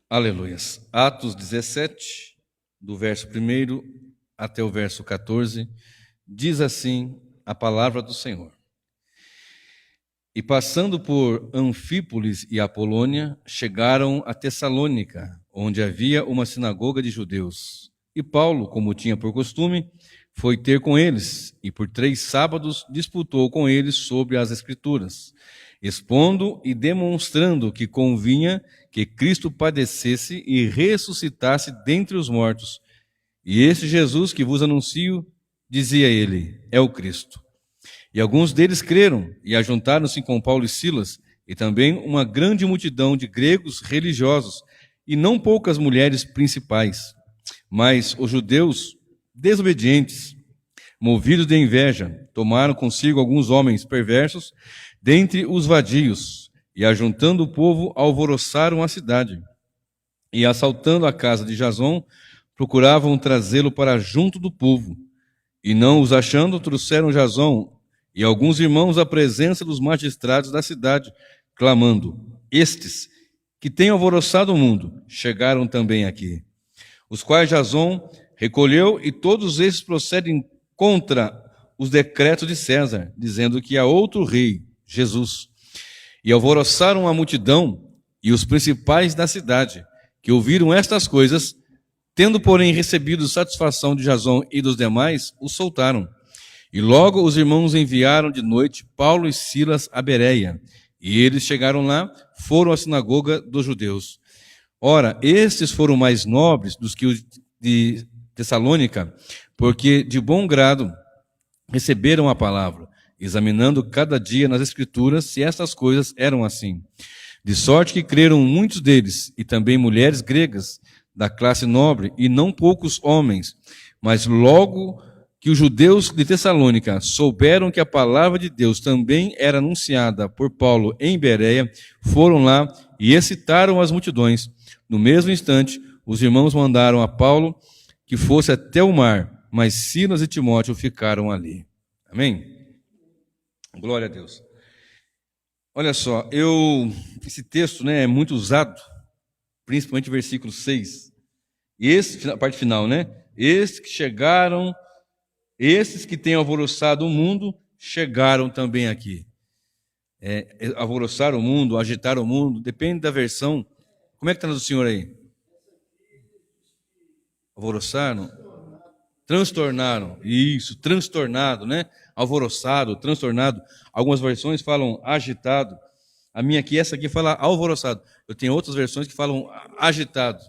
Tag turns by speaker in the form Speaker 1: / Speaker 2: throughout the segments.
Speaker 1: Aleluias. Atos 17, do verso 1 até o verso 14, diz assim a palavra do Senhor. E passando por Anfípolis e Apolônia, chegaram a Tessalônica, onde havia uma sinagoga de judeus. E Paulo, como tinha por costume, foi ter com eles, e por 3 sábados disputou com eles sobre as Escrituras, expondo e demonstrando que convinha que Cristo padecesse e ressuscitasse dentre os mortos. E este Jesus que vos anuncio, dizia ele, é o Cristo. E alguns deles creram e ajuntaram-se com Paulo e Silas, e também uma grande multidão de gregos religiosos, e não poucas mulheres principais. Mas os judeus desobedientes, movidos de inveja, tomaram consigo alguns homens perversos dentre os vadios, e ajuntando o povo, alvoroçaram a cidade. E assaltando a casa de Jason, procuravam trazê-lo para junto do povo. E não os achando, trouxeram Jason e alguns irmãos à presença dos magistrados da cidade, clamando: estes, que têm alvoroçado o mundo, chegaram também aqui. Os quais Jason recolheu, e todos esses procedem contra os decretos de César, dizendo que há outro rei, Jesus. E alvoroçaram a multidão e os principais da cidade, que ouviram estas coisas, tendo, porém, recebido satisfação de Jason e dos demais, os soltaram. E logo os irmãos enviaram de noite Paulo e Silas a Bereia. E eles chegaram lá, foram à sinagoga dos judeus. Ora, estes foram mais nobres dos que os de Tessalônica, porque de bom grado receberam a palavra, examinando cada dia nas Escrituras se estas coisas eram assim. De sorte que creram muitos deles, e também mulheres gregas, da classe nobre, e não poucos homens. Mas logo que os judeus de Tessalônica souberam que a palavra de Deus também era anunciada por Paulo em Bereia, foram lá e excitaram as multidões. No mesmo instante, os irmãos mandaram a Paulo que fosse até o mar, mas Silas e Timóteo ficaram ali. Amém? Glória a Deus. Olha só, esse texto, é muito usado, principalmente o versículo 6. A parte final, Estes que chegaram, estes que têm alvoroçado o mundo, chegaram também aqui. Alvoroçar o mundo, agitar o mundo, depende da versão. Como é que está no senhor aí? Alvoroçaram? Transtornaram. Isso, transtornado, Alvoroçado, transtornado. Algumas versões falam agitado. A minha aqui, essa aqui fala alvoroçado. Eu tenho outras versões que falam agitados.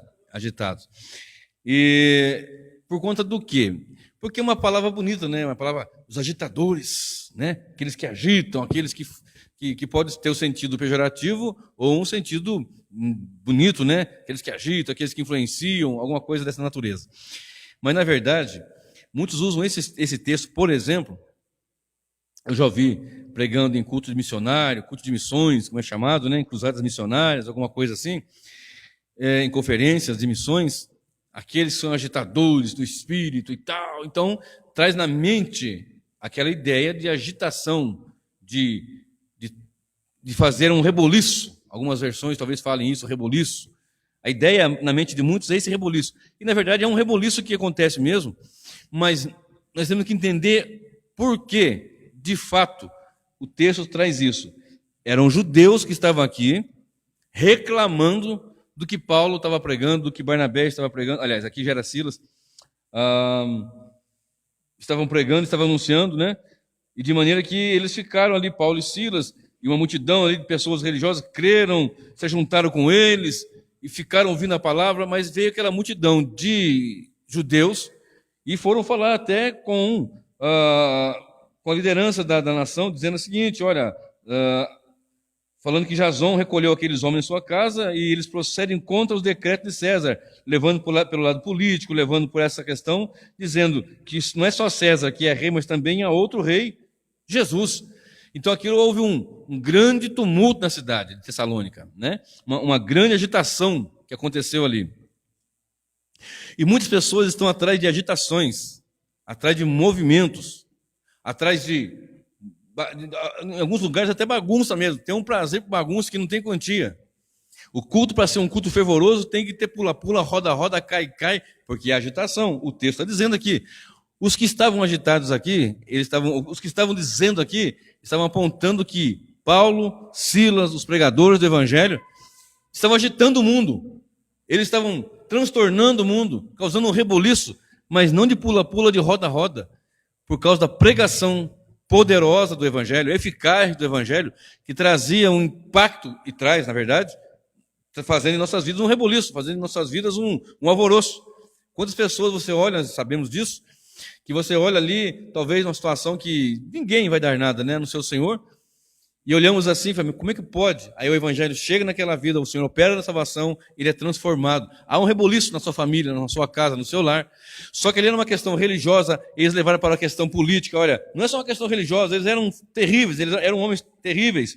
Speaker 1: E por conta do quê? Porque é uma palavra bonita, Uma palavra, os agitadores, Aqueles que agitam, aqueles que pode ter o sentido pejorativo ou um sentido bonito, Aqueles que agitam, aqueles que influenciam, alguma coisa dessa natureza. Mas, na verdade, muitos usam esse texto, por exemplo, eu já ouvi pregando em culto de missionário, culto de missões, como é chamado, em cruzadas missionárias, alguma coisa assim, em conferências de missões, aqueles que são agitadores do espírito e tal. Então, traz na mente aquela ideia de agitação, de fazer um reboliço. Algumas versões talvez falem isso, reboliço. A ideia na mente de muitos é esse reboliço. E, na verdade, é um reboliço que acontece mesmo, mas nós temos que entender por que, de fato, o texto traz isso. Eram judeus que estavam aqui reclamando do que Paulo estava pregando, do que Barnabé estava pregando. Aliás, aqui já era Silas. Estavam pregando, estavam anunciando, E de maneira que eles ficaram ali, Paulo e Silas, e uma multidão ali de pessoas religiosas creram, se juntaram com eles e ficaram ouvindo a palavra, mas veio aquela multidão de judeus e foram falar até com a liderança da nação, dizendo o seguinte: olha, falando que Jason recolheu aqueles homens em sua casa e eles procedem contra os decretos de César, levando pelo lado político, levando por essa questão, dizendo que não é só César que é rei, mas também há outro rei, Jesus. Então aquilo houve um grande tumulto na cidade de Tessalônica, uma grande agitação que aconteceu ali. E muitas pessoas estão atrás de agitações, atrás de movimentos, atrás de em alguns lugares até bagunça mesmo. Tem um prazer por bagunça que não tem quantia. O culto, para ser um culto fervoroso, tem que ter pula-pula, roda-roda, cai-cai, porque é agitação. O texto está dizendo aqui. Os que estavam agitados aqui, os que estavam dizendo aqui, estavam apontando que Paulo, Silas, os pregadores do Evangelho, estavam agitando o mundo. Eles estavam transtornando o mundo, causando um reboliço, mas não de pula-pula, de roda-roda, por causa da pregação poderosa do Evangelho, eficaz do Evangelho, que trazia um impacto, e traz, na verdade, fazendo em nossas vidas um reboliço, fazendo em nossas vidas um alvoroço. Quantas pessoas você olha, sabemos disso, que você olha ali, talvez numa situação que ninguém vai dar nada, né, no seu Senhor, e olhamos assim, como é que pode? Aí o Evangelho chega naquela vida, o Senhor opera na salvação, ele é transformado. Há um reboliço na sua família, na sua casa, no seu lar. Só que ali era uma questão religiosa, eles levaram para a questão política. Olha, não é só uma questão religiosa, eles eram terríveis, eles eram homens terríveis.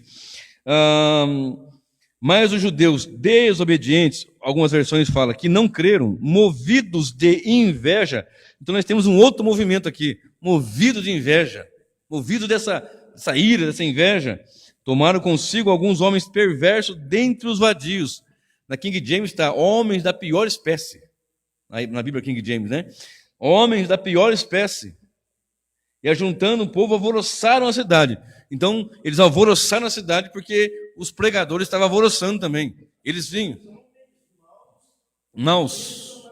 Speaker 1: Mas os judeus desobedientes, algumas versões falam que não creram, movidos de inveja. Então nós temos um outro movimento aqui, movido de inveja, movido dessa ira, dessa inveja, tomaram consigo alguns homens perversos dentre os vadios. Na King James está, homens da pior espécie. Na Bíblia King James, né? Homens da pior espécie. E ajuntando o povo, alvoroçaram a cidade. Então, eles alvoroçaram a cidade porque os pregadores estavam alvoroçando também. Eles vinham. Maus.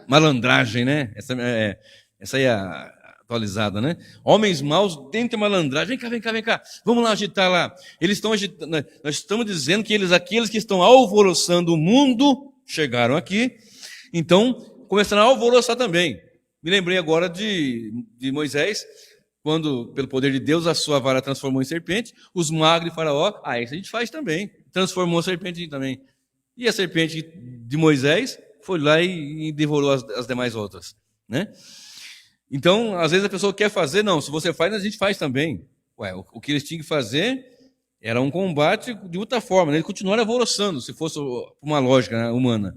Speaker 1: Malandragem, né? Essa aí é a atualizada, né? Homens maus dentro de malandragem. Vem cá. Vamos lá agitar lá. Eles estão agitando. Nós estamos dizendo que aqueles que estão alvoroçando o mundo, chegaram aqui. Então, começaram a alvoroçar também. Me lembrei agora de Moisés, quando, pelo poder de Deus, a sua vara transformou em serpente, os magos de Faraó, isso a gente faz também, transformou a serpente também. E a serpente de Moisés foi lá e devorou as demais outras, né? Então, às vezes a pessoa quer fazer, não, se você faz, a gente faz também. O que eles tinham que fazer era um combate de outra forma, né? Eles continuaram alvoroçando, se fosse uma lógica, né, humana.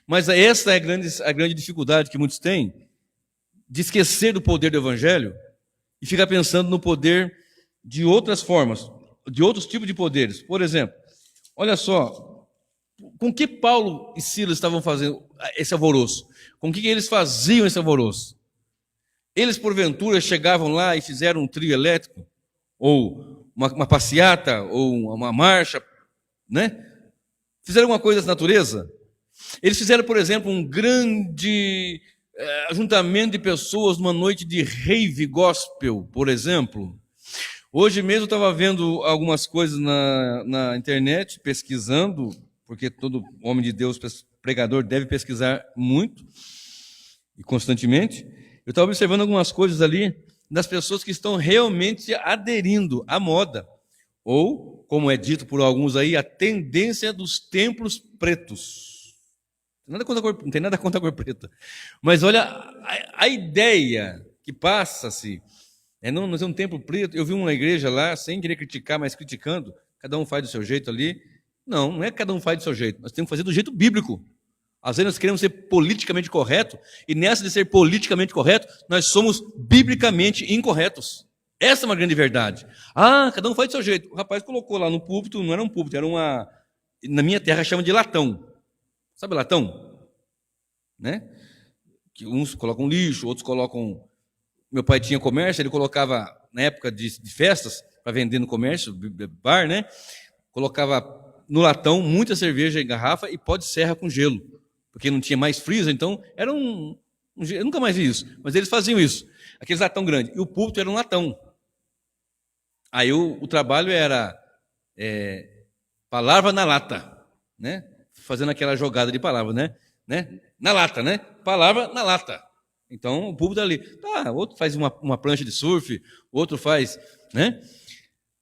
Speaker 1: Mas essa é a grande dificuldade que muitos têm, de esquecer do poder do Evangelho e ficar pensando no poder de outras formas, de outros tipos de poderes. Por exemplo, olha só, com que Paulo e Silas estavam fazendo esse alvoroço? Com que eles faziam esse alvoroço? Eles, porventura, chegavam lá e fizeram um trio elétrico, ou uma passeata, ou uma marcha, né? Fizeram alguma coisa dessa natureza? Eles fizeram, por exemplo, um grande ajuntamento de pessoas numa noite de rave gospel, por exemplo. Hoje mesmo eu estava vendo algumas coisas na internet, pesquisando, porque todo homem de Deus, pregador, deve pesquisar muito e constantemente. Eu estava observando algumas coisas ali das pessoas que estão realmente aderindo à moda, ou, como é dito por alguns aí, a tendência dos templos pretos. Não tem nada contra a cor preta. Mas olha, a ideia que passa-se não ser um templo preto. Eu vi uma igreja lá, sem querer criticar, mas criticando, cada um faz do seu jeito ali. Não é que cada um faz do seu jeito, nós temos que fazer do jeito bíblico. Às vezes nós queremos ser politicamente correto, e nessa de ser politicamente correto, nós somos biblicamente incorretos. Essa é uma grande verdade. Cada um faz do seu jeito. O rapaz colocou lá no púlpito, não era um púlpito, era na minha terra chama de latão. Sabe latão? Né? Que uns colocam lixo, outros colocam... Meu pai tinha comércio, ele colocava, na época de festas, para vender no comércio, bar, né? Colocava no latão muita cerveja em garrafa e pó de serra com gelo, porque não tinha mais freezer, então era eu nunca mais vi isso, mas eles faziam isso, aqueles latão grande, e o púlpito era um latão. Aí o trabalho era palavra na lata, né? Fazendo aquela jogada de palavra, né? Na lata, né? Palavra na lata. Então, o público ali, outro faz uma prancha de surf, outro faz, né?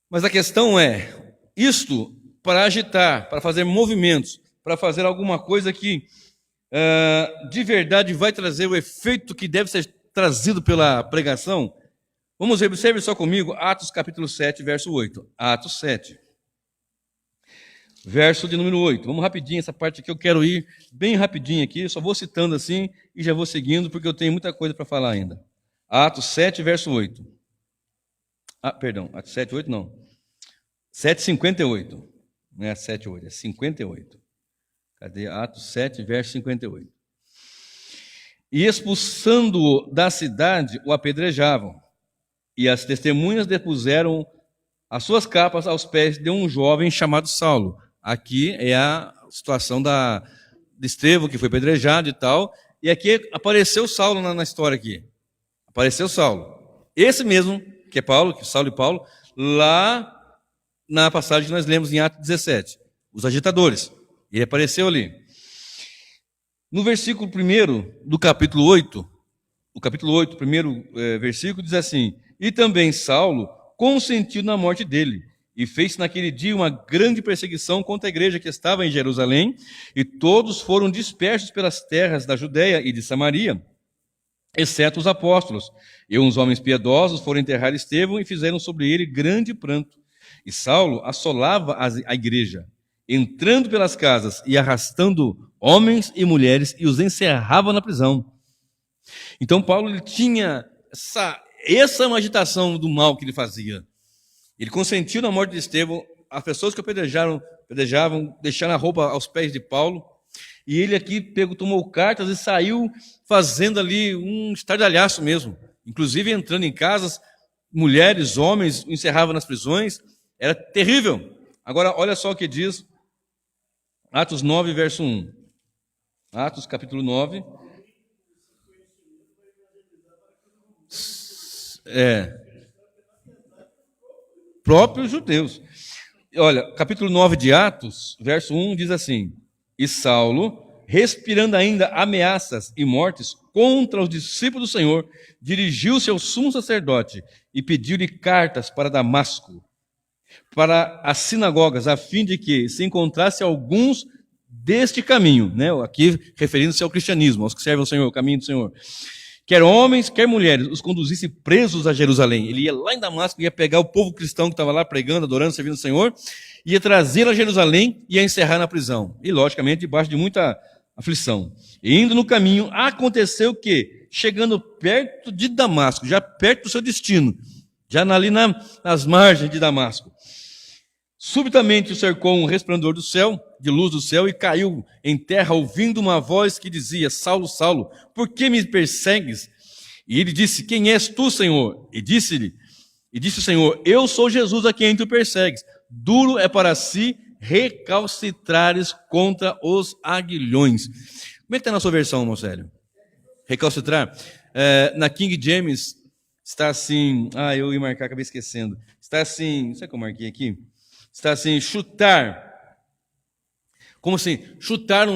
Speaker 1: Mas a questão é, isto para agitar, para fazer movimentos, para fazer alguma coisa que de verdade vai trazer o efeito que deve ser trazido pela pregação. Vamos ver, observe só comigo, Atos capítulo 7, verso 8. Atos 7. Verso de número 8. Vamos rapidinho, essa parte aqui eu quero ir bem rapidinho aqui, só vou citando assim e já vou seguindo, porque eu tenho muita coisa para falar ainda. Atos 7, verso 8. Perdão, Atos 7, 8 não. 7, 58. Não é 7, 8, é 58. Cadê? Atos 7, verso 58. E expulsando-o da cidade, o apedrejavam. E as testemunhas depuseram as suas capas aos pés de um jovem chamado Saulo. Aqui é a situação de Estevão, que foi apedrejado e tal. E aqui apareceu Saulo na história aqui. Apareceu Saulo. Esse mesmo, que é Paulo, que é Saulo e Paulo, lá na passagem que nós lemos em Atos 17. Os agitadores. Ele apareceu ali. No versículo 1 do capítulo 8, o capítulo 8, primeiro versículo, diz assim: E também Saulo consentiu na morte dele, e fez naquele dia uma grande perseguição contra a igreja que estava em Jerusalém, e todos foram dispersos pelas terras da Judéia e de Samaria, exceto os apóstolos. E uns homens piedosos foram enterrar Estevão e fizeram sobre ele grande pranto. E Saulo assolava a igreja, entrando pelas casas e arrastando homens e mulheres, e os encerrava na prisão. Então Paulo ele tinha essa é uma agitação do mal que ele fazia. Ele consentiu na morte de Estevão. As pessoas que apedrejavam, deixaram a roupa aos pés de Paulo, e ele aqui tomou cartas e saiu fazendo ali um estardalhaço mesmo, inclusive entrando em casas, mulheres, homens, encerrava nas prisões. Era terrível. Agora olha só o que diz Atos 9, verso 1. Atos capítulo 9. Próprios judeus. Olha, capítulo 9 de Atos, verso 1 diz assim: E Saulo, respirando ainda ameaças e mortes contra os discípulos do Senhor, dirigiu-se ao sumo sacerdote e pediu-lhe cartas para Damasco, para as sinagogas, a fim de que se encontrasse alguns deste caminho, né? Aqui referindo-se ao cristianismo, aos que servem ao Senhor, o caminho do Senhor. Quer homens, quer mulheres, os conduzisse presos a Jerusalém. Ele ia lá em Damasco, ia pegar o povo cristão que estava lá pregando, adorando, servindo o Senhor, ia trazê-lo a Jerusalém e ia encerrar na prisão. E, logicamente, debaixo de muita aflição. E indo no caminho, aconteceu que, chegando perto de Damasco, já perto do seu destino, já ali nas margens de Damasco, subitamente o cercou um resplendor do céu, de luz do céu, e caiu em terra, ouvindo uma voz que dizia: Saulo, Saulo, por que me persegues? E ele disse: Quem és tu, Senhor? E disse o Senhor: Eu sou Jesus a quem tu persegues. Duro é para si recalcitrares contra os aguilhões. Como é que está na sua versão, Marcelo? Recalcitrar? Na King James está assim... eu ia marcar, acabei esquecendo. Está assim... Não sei o que eu marquei aqui. Está assim, chutar. Como assim? Chutar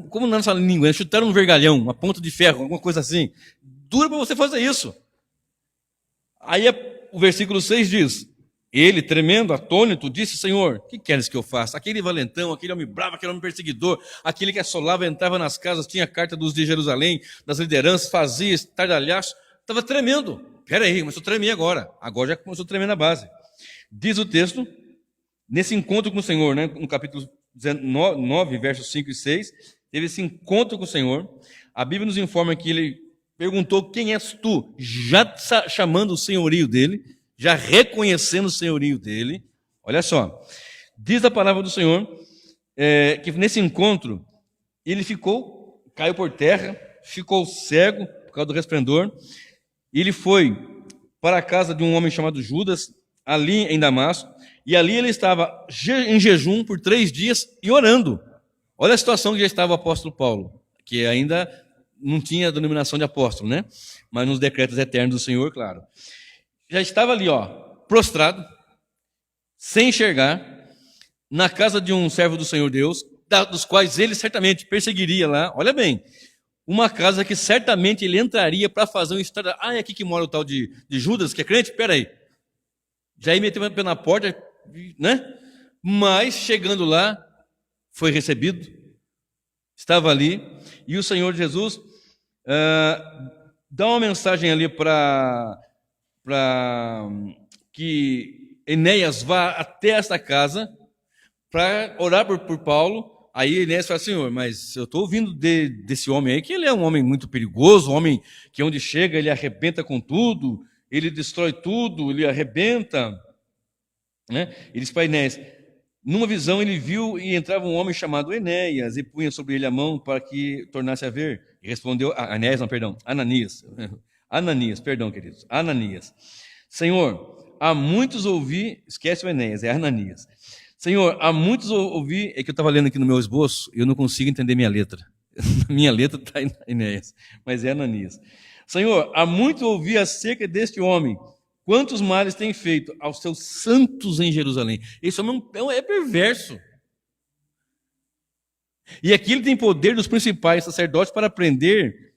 Speaker 1: como na nossa língua, né? Chutar um vergalhão, uma ponta de ferro, alguma coisa assim. Dura para você fazer isso. Aí o versículo 6 diz: Ele, tremendo, atônito, disse: Senhor, o que queres que eu faça? Aquele valentão, aquele homem bravo, aquele homem perseguidor, aquele que assolava, entrava nas casas, tinha a carta dos de Jerusalém, das lideranças, fazia estardalhaço, estava tremendo. Peraí, começou a tremer agora. Agora já começou a tremer na base. Diz o texto, nesse encontro com o Senhor, né, no capítulo 9, versos 5 e 6, teve esse encontro com o Senhor. A Bíblia nos informa que ele perguntou: Quem és tu? Já chamando o senhorio dele, já reconhecendo o senhorio dele. Olha só, diz a palavra do Senhor que nesse encontro ele caiu por terra, ficou cego por causa do resplendor. Ele foi para a casa de um homem chamado Judas, ali em Damasco, e ali ele estava em jejum por 3 dias e orando. Olha a situação que já estava o apóstolo Paulo, que ainda não tinha a denominação de apóstolo, né? Mas nos decretos eternos do Senhor, claro. Já estava ali, prostrado, sem enxergar, na casa de um servo do Senhor Deus, dos quais ele certamente perseguiria lá. Olha bem, uma casa que certamente ele entraria para fazer um estado. É aqui que mora o tal de Judas, que é crente? Espera aí. Já ia meter o pé na porta, né? Mas, chegando lá, foi recebido, estava ali, e o Senhor Jesus dá uma mensagem ali para que Enéas vá até essa casa para orar por Paulo. Aí Enéas fala: Senhor, mas eu estou ouvindo desse homem aí que ele é um homem muito perigoso, um homem que onde chega ele arrebenta com tudo, ele destrói tudo, ele arrebenta, né? Ele diz para Enéas: Numa visão ele viu e entrava um homem chamado Enéas e punha sobre ele a mão para que tornasse a ver. E respondeu, Enéas, não, perdão, Ananias. Ananias, perdão, queridos. Ananias. Senhor, há muitos ouvi, esquece o Enéas, é Ananias. Senhor, há muitos ouvi, é que eu estava lendo aqui no meu esboço, e eu não consigo entender minha letra. Minha letra está em Enéas, mas é Ananias. Senhor, há muito ouvi acerca deste homem. Quantos males tem feito aos seus santos em Jerusalém? Esse homem é perverso. E aqui ele tem poder dos principais sacerdotes para prender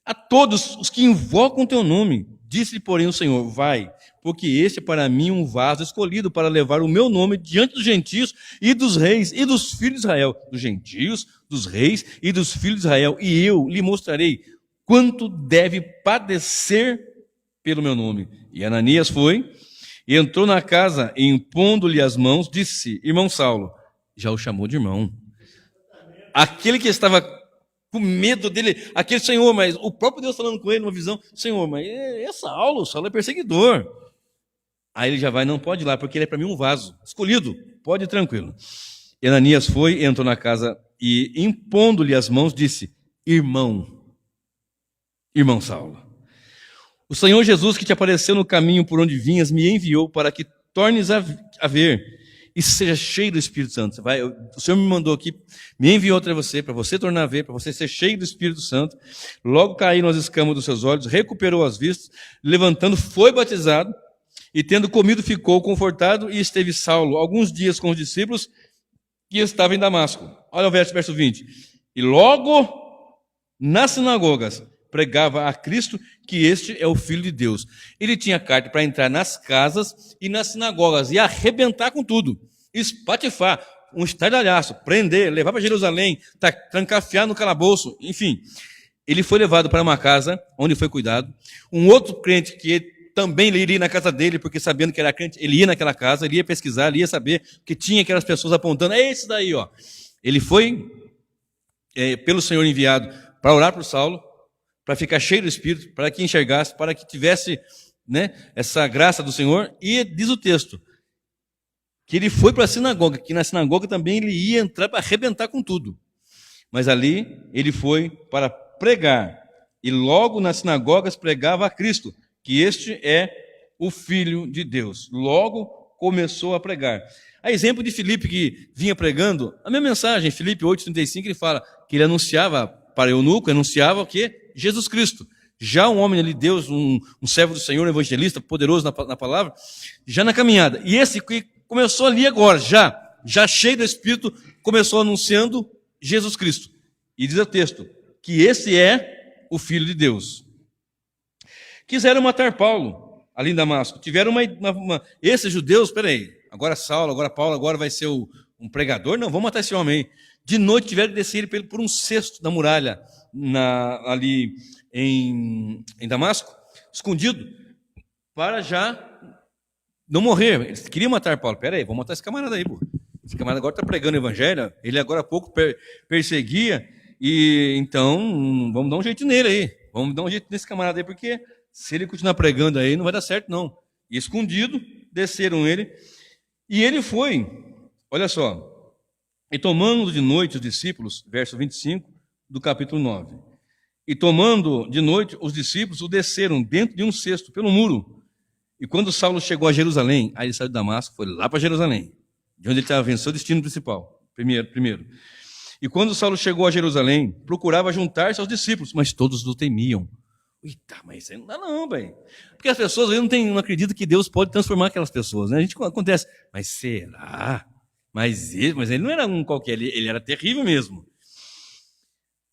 Speaker 1: a todos os que invocam o teu nome. Disse-lhe, porém, o Senhor, vai, porque este é para mim um vaso escolhido para levar o meu nome diante dos gentios e dos reis e dos filhos de Israel. Dos gentios, dos reis e dos filhos de Israel. E eu lhe mostrarei quanto deve padecer pelo meu nome. E Ananias foi, e entrou na casa, e impondo-lhe as mãos, disse, irmão Saulo, já o chamou de irmão. Aquele que estava com medo dele, aquele Senhor, mas o próprio Deus falando com ele numa visão, Senhor, mas é Saulo é perseguidor. Aí ele já vai, não pode ir lá, porque ele é para mim um vaso, escolhido, pode ir tranquilo. E Ananias foi, entrou na casa, e impondo-lhe as mãos, disse, irmão Saulo, o Senhor Jesus que te apareceu no caminho por onde vinhas me enviou para que tornes a ver e seja cheio do Espírito Santo. O Senhor me mandou aqui, me enviou para você tornar a ver, para você ser cheio do Espírito Santo. Logo caíram as escamas dos seus olhos, recuperou as vistas, levantando, foi batizado e tendo comido ficou confortado e esteve Saulo alguns dias com os discípulos que estavam em Damasco. Olha o verso 20. E logo nas sinagogas pregava a Cristo que este é o Filho de Deus. Ele tinha carta para entrar nas casas e nas sinagogas e arrebentar com tudo, espatifar, um estardalhaço, prender, levar para Jerusalém, trancafiar no calabouço, enfim. Ele foi levado para uma casa onde foi cuidado. Um outro crente que também iria na casa dele, porque sabendo que era crente, ele ia naquela casa, ele ia pesquisar, ele ia saber que tinha aquelas pessoas apontando, é esse daí, ó. Ele foi pelo Senhor enviado para orar para o Saulo, para ficar cheio do Espírito, para que enxergasse, para que tivesse, né, essa graça do Senhor. E diz o texto, que ele foi para a sinagoga, que na sinagoga também ele ia entrar para arrebentar com tudo. Mas ali ele foi para pregar, e logo nas sinagogas pregava a Cristo, que este é o Filho de Deus. Logo começou a pregar. A exemplo de Filipe, que vinha pregando, a minha mensagem, Filipe 8,35, ele fala que ele anunciava para eunuco, anunciava o quê? Jesus Cristo. Já um homem ali, Deus, um servo do Senhor, um evangelista, poderoso na palavra, já na caminhada. E esse que começou ali agora, já cheio do Espírito, começou anunciando Jesus Cristo. E diz o texto, que esse é o Filho de Deus. Quiseram matar Paulo, ali em Damasco. Tiveram esses judeus, peraí, agora Saulo, agora Paulo, agora vai ser um pregador? Não, vamos matar esse homem aí. De noite tiveram que descer ele por um cesto da muralha, ali em Damasco, escondido, para já não morrer. Eles queriam matar Paulo. Pera aí, vamos matar esse camarada aí, pô. Esse camarada agora está pregando o evangelho, ele agora há pouco perseguia, e então vamos dar um jeito nele aí. Vamos dar um jeito nesse camarada aí, porque se ele continuar pregando aí, não vai dar certo, não. E escondido, desceram ele, e ele foi, olha só, e tomando de noite os discípulos, verso 25 do capítulo 9, e tomando de noite os discípulos, o desceram dentro de um cesto pelo muro. E quando Saulo chegou a Jerusalém, aí ele saiu de Damasco, foi lá para Jerusalém, de onde ele estava vendo seu destino principal, primeiro. E quando Saulo chegou a Jerusalém, procurava juntar-se aos discípulos, mas todos o temiam. Eita, mas isso aí não dá não, velho. Porque as pessoas não acreditam que Deus pode transformar aquelas pessoas, né? A gente acontece, mas será? Mas ele não era um qualquer, ele era terrível mesmo.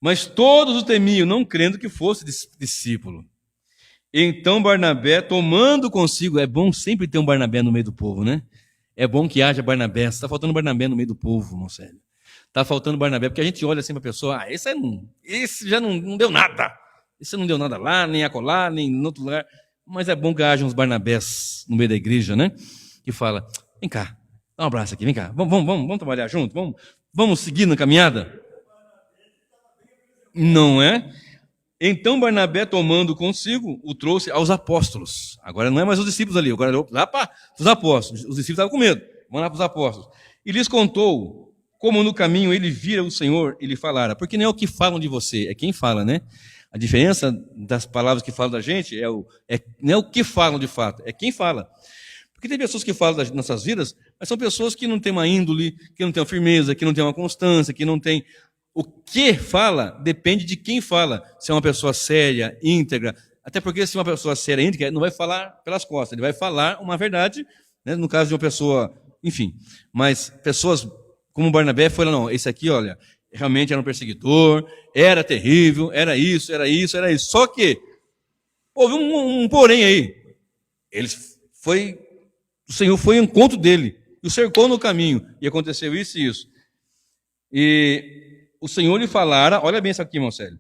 Speaker 1: Mas todos o temiam, não crendo que fosse discípulo. Então Barnabé, tomando consigo, é bom sempre ter um Barnabé no meio do povo, né? É bom que haja Barnabé. Está faltando Barnabé no meio do povo, irmão Célio. Está faltando Barnabé, porque a gente olha assim para a pessoa, esse já não deu nada. Esse não deu nada lá, nem acolá, nem em outro lugar. Mas é bom que haja uns Barnabés no meio da igreja, né? Que fala, vem cá, dá um abraço aqui, vem cá, vamos trabalhar junto, vamos seguir na caminhada. Não é? Então Barnabé, tomando consigo, o trouxe aos apóstolos. Agora não é mais os discípulos ali, agora lá para os apóstolos. Os discípulos estavam com medo, vamos lá para os apóstolos. E lhes contou como no caminho ele vira o Senhor e lhe falara. Porque não é o que falam de você, é quem fala, né? A diferença das palavras que falam da gente não é o que falam de fato, é quem fala. Porque tem pessoas que falam das nossas vidas, mas são pessoas que não têm uma índole, que não têm uma firmeza, que não têm uma constância, que não têm... O que fala depende de quem fala. Se é uma pessoa séria, íntegra. Até porque se uma pessoa séria, íntegra, não vai falar pelas costas, ele vai falar uma verdade, né? No caso de uma pessoa, enfim. Mas pessoas como Barnabé foram, não, esse aqui, olha, realmente era um perseguidor, era terrível, era isso, era isso, era isso. Só que houve um porém aí. O Senhor foi ao encontro dele, e o cercou no caminho, e aconteceu isso e isso. E o Senhor lhe falara, olha bem isso aqui, irmão Célio.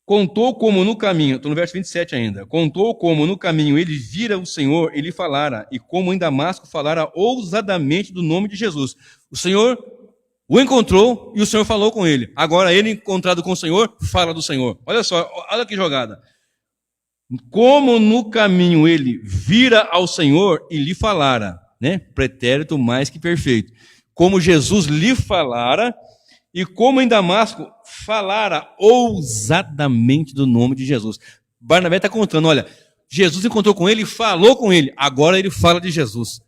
Speaker 1: Contou como no caminho, estou no verso 27 ainda, contou como no caminho ele vira o Senhor, ele falara, e como em Damasco falara ousadamente do nome de Jesus. O Senhor o encontrou e o Senhor falou com ele. Agora ele, encontrado com o Senhor, fala do Senhor. Olha só, olha que jogada. Como no caminho ele vira ao Senhor e lhe falara, né? Pretérito mais que perfeito. Como Jesus lhe falara, e como em Damasco falara ousadamente do nome de Jesus. Barnabé está contando, olha, Jesus encontrou com ele e falou com ele, agora ele fala de Jesus.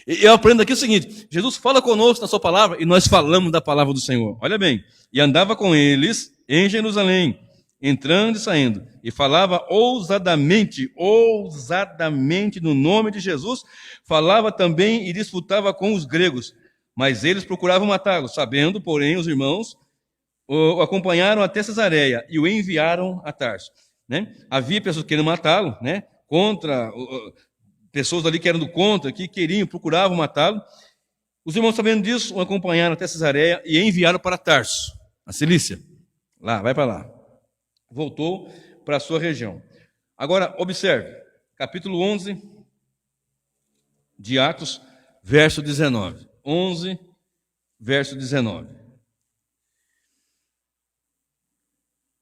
Speaker 1: E eu aprendo aqui o seguinte, Jesus fala conosco na sua palavra e nós falamos da palavra do Senhor. Olha bem, e andava com eles em Jerusalém, entrando e saindo, e falava ousadamente no nome de Jesus, falava também e disputava com os gregos. Mas eles procuravam matá-lo, sabendo, porém, os irmãos o acompanharam até Cesareia e o enviaram a Tarso. Né? Havia pessoas querendo matá-lo, né? Pessoas ali que eram do contra, que procuravam matá-lo. Os irmãos, sabendo disso, o acompanharam até Cesareia e enviaram para Tarso, a Cilícia. Lá, vai para lá. Voltou para a sua região. Agora, observe, capítulo 11 de Atos, verso 19. 11, verso 19.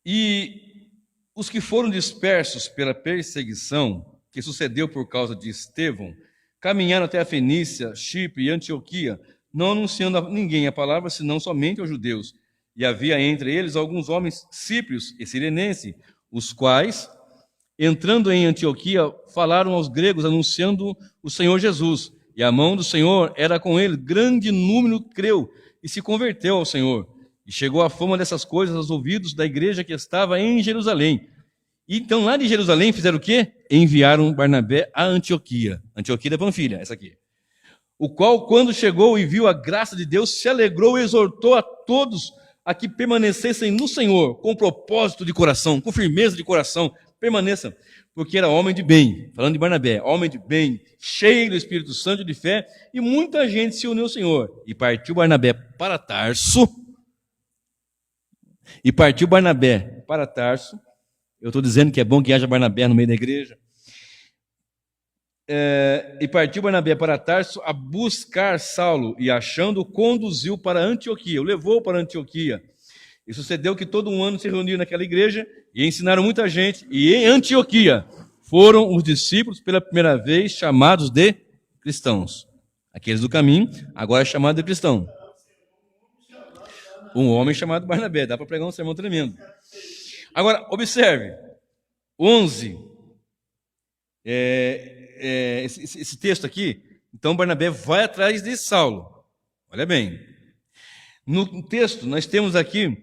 Speaker 1: E os que foram dispersos pela perseguição que sucedeu por causa de Estevão, caminharam até a Fenícia, Chipre e Antioquia, não anunciando a ninguém a palavra, senão somente aos judeus. E havia entre eles alguns homens síprios e sirenenses, os quais, entrando em Antioquia, falaram aos gregos, anunciando o Senhor Jesus. E a mão do Senhor era com ele, grande número creu e se converteu ao Senhor. E chegou a fama dessas coisas aos ouvidos da igreja que estava em Jerusalém. E então lá de Jerusalém fizeram o quê? Enviaram Barnabé a Antioquia. Antioquia da Panfilha, essa aqui. O qual, quando chegou e viu a graça de Deus, se alegrou e exortou a todos a que permanecessem no Senhor, com propósito de coração, com firmeza de coração, permaneçam. Porque era homem de bem, falando de Barnabé, homem de bem, cheio do Espírito Santo e de fé, e muita gente se uniu ao Senhor. E partiu Barnabé para Tarso. Eu estou dizendo que é bom que haja Barnabé no meio da igreja. E partiu Barnabé para Tarso a buscar Saulo, e achando-o, conduziu para Antioquia, o levou para Antioquia. E sucedeu que todo um ano se reuniram naquela igreja e ensinaram muita gente. E em Antioquia foram os discípulos pela primeira vez chamados de cristãos. Aqueles do caminho, agora é chamado de cristão. Um homem chamado Barnabé. Dá para pregar um sermão tremendo. Agora, observe. 11. Esse texto aqui. Então, Barnabé vai atrás de Saulo. Olha bem. No texto, nós temos aqui,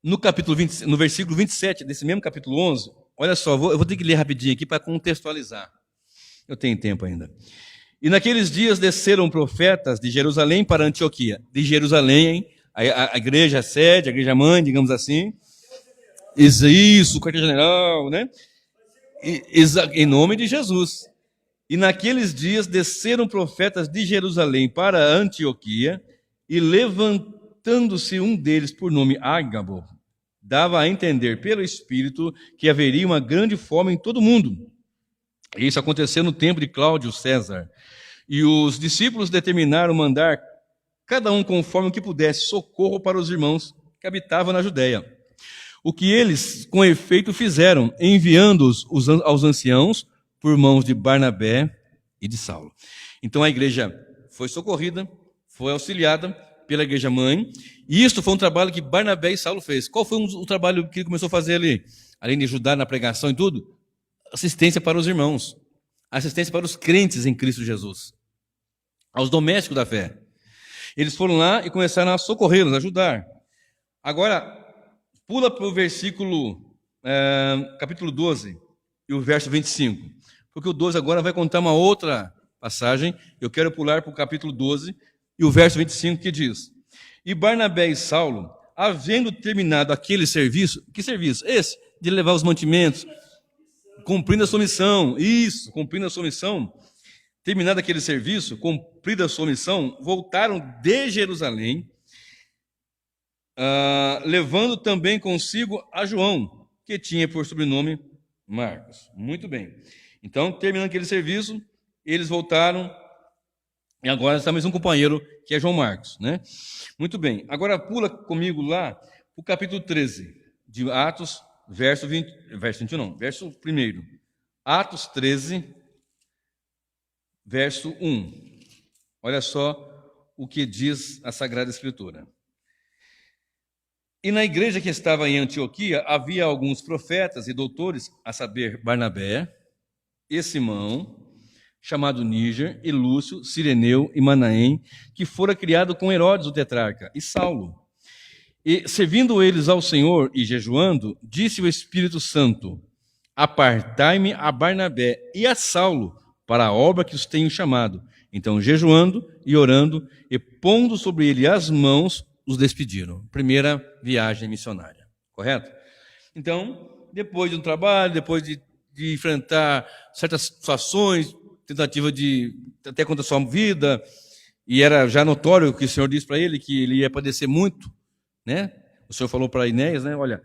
Speaker 1: no capítulo 20, no versículo 27 desse mesmo capítulo 11, olha só, eu vou ter que ler rapidinho aqui para contextualizar. Eu tenho tempo ainda. E naqueles dias desceram profetas de Jerusalém para Antioquia. De Jerusalém, a igreja sede, a igreja mãe, digamos assim. Isso, o quartel-general, né? Em nome de Jesus. E naqueles dias desceram profetas de Jerusalém para Antioquia, e levantando-se um deles por nome Ágabo, dava a entender pelo Espírito que haveria uma grande fome em todo o mundo. Isso aconteceu no tempo de Cláudio César. E os discípulos determinaram mandar, cada um conforme o que pudesse, socorro para os irmãos que habitavam na Judéia. O que eles, com efeito, fizeram, enviando-os aos anciãos por mãos de Barnabé e de Saulo. Então a igreja foi socorrida, foi auxiliada pela igreja mãe. E isso foi um trabalho que Barnabé e Saulo fez. Qual foi o trabalho que ele começou a fazer ali? Além de ajudar na pregação e tudo, assistência para os irmãos, assistência para os crentes em Cristo Jesus, aos domésticos da fé. Eles foram lá e começaram a socorrê-los, a ajudar. Agora, pula para o versículo, capítulo 12, e o verso 25. Porque o 12 agora vai contar uma outra passagem. Eu quero pular para o capítulo 12 e o verso 25 que diz: E Barnabé e Saulo, havendo terminado aquele serviço, que serviço? Esse, de levar os mantimentos, cumprindo a sua missão, isso, cumprindo a sua missão, terminado aquele serviço, cumprida a sua missão, voltaram de Jerusalém, levando também consigo a João, que tinha por sobrenome Marcos. Muito bem. Então, terminando aquele serviço, eles voltaram, e agora está mais um companheiro, que é João Marcos, né? Muito bem. Agora pula comigo lá o capítulo 13 de Atos, verso 1. Atos 13, verso 1. Olha só o que diz a Sagrada Escritura. E na igreja que estava em Antioquia, havia alguns profetas e doutores, a saber, Barnabé e Simão, chamado Níger, e Lúcio, Cireneu e Manaém, que fora criado com Herodes o tetrarca, e Saulo. E, servindo eles ao Senhor e jejuando, disse o Espírito Santo: Apartai-me a Barnabé e a Saulo para a obra que os tenho chamado. Então, jejuando e orando, e pondo sobre ele as mãos, os despediram. Primeira viagem missionária, correto? Então, depois de um trabalho, depois de enfrentar certas situações, tentativa de até contra a sua vida, e era já notório que o Senhor disse para ele que ele ia padecer muito, né? O Senhor falou para Enéas, né? Olha,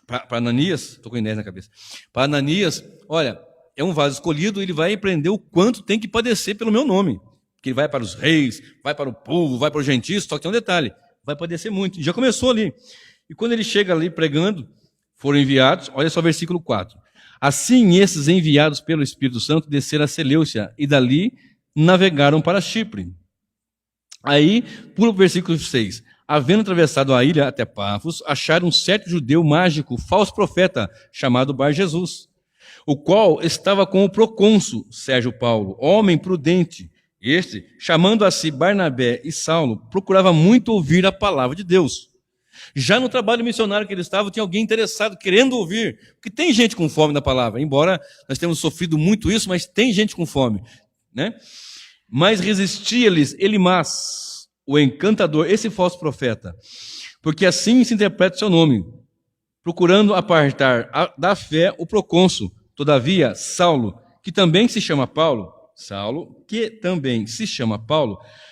Speaker 1: para Ananias, estou com Enéas na cabeça, para Ananias, olha, é um vaso escolhido, ele vai aprender o quanto tem que padecer pelo meu nome, que ele vai para os reis, vai para o povo, vai para os gentios, só que tem um detalhe, vai padecer muito, já começou ali, e quando ele chega ali pregando, foram enviados, olha só o versículo 4, assim esses enviados pelo Espírito Santo desceram a Seleucia, e dali navegaram para Chipre. Aí, pula o versículo 6, havendo atravessado a ilha até Pafos, acharam um certo judeu mágico, falso profeta, chamado Bar Jesus, o qual estava com o procônsul Sérgio Paulo, homem prudente. Este, chamando a si Barnabé e Saulo, procurava muito ouvir a palavra de Deus. Já no trabalho missionário que eles estavam, tinha alguém interessado, querendo ouvir, porque tem gente com fome na palavra, embora nós tenhamos sofrido muito isso, mas tem gente com fome, né? Mas resistia-lhes Elimas, o encantador, esse falso profeta, porque assim se interpreta o seu nome, procurando apartar da fé o procônsul. Todavia, Saulo, que também se chama Paulo,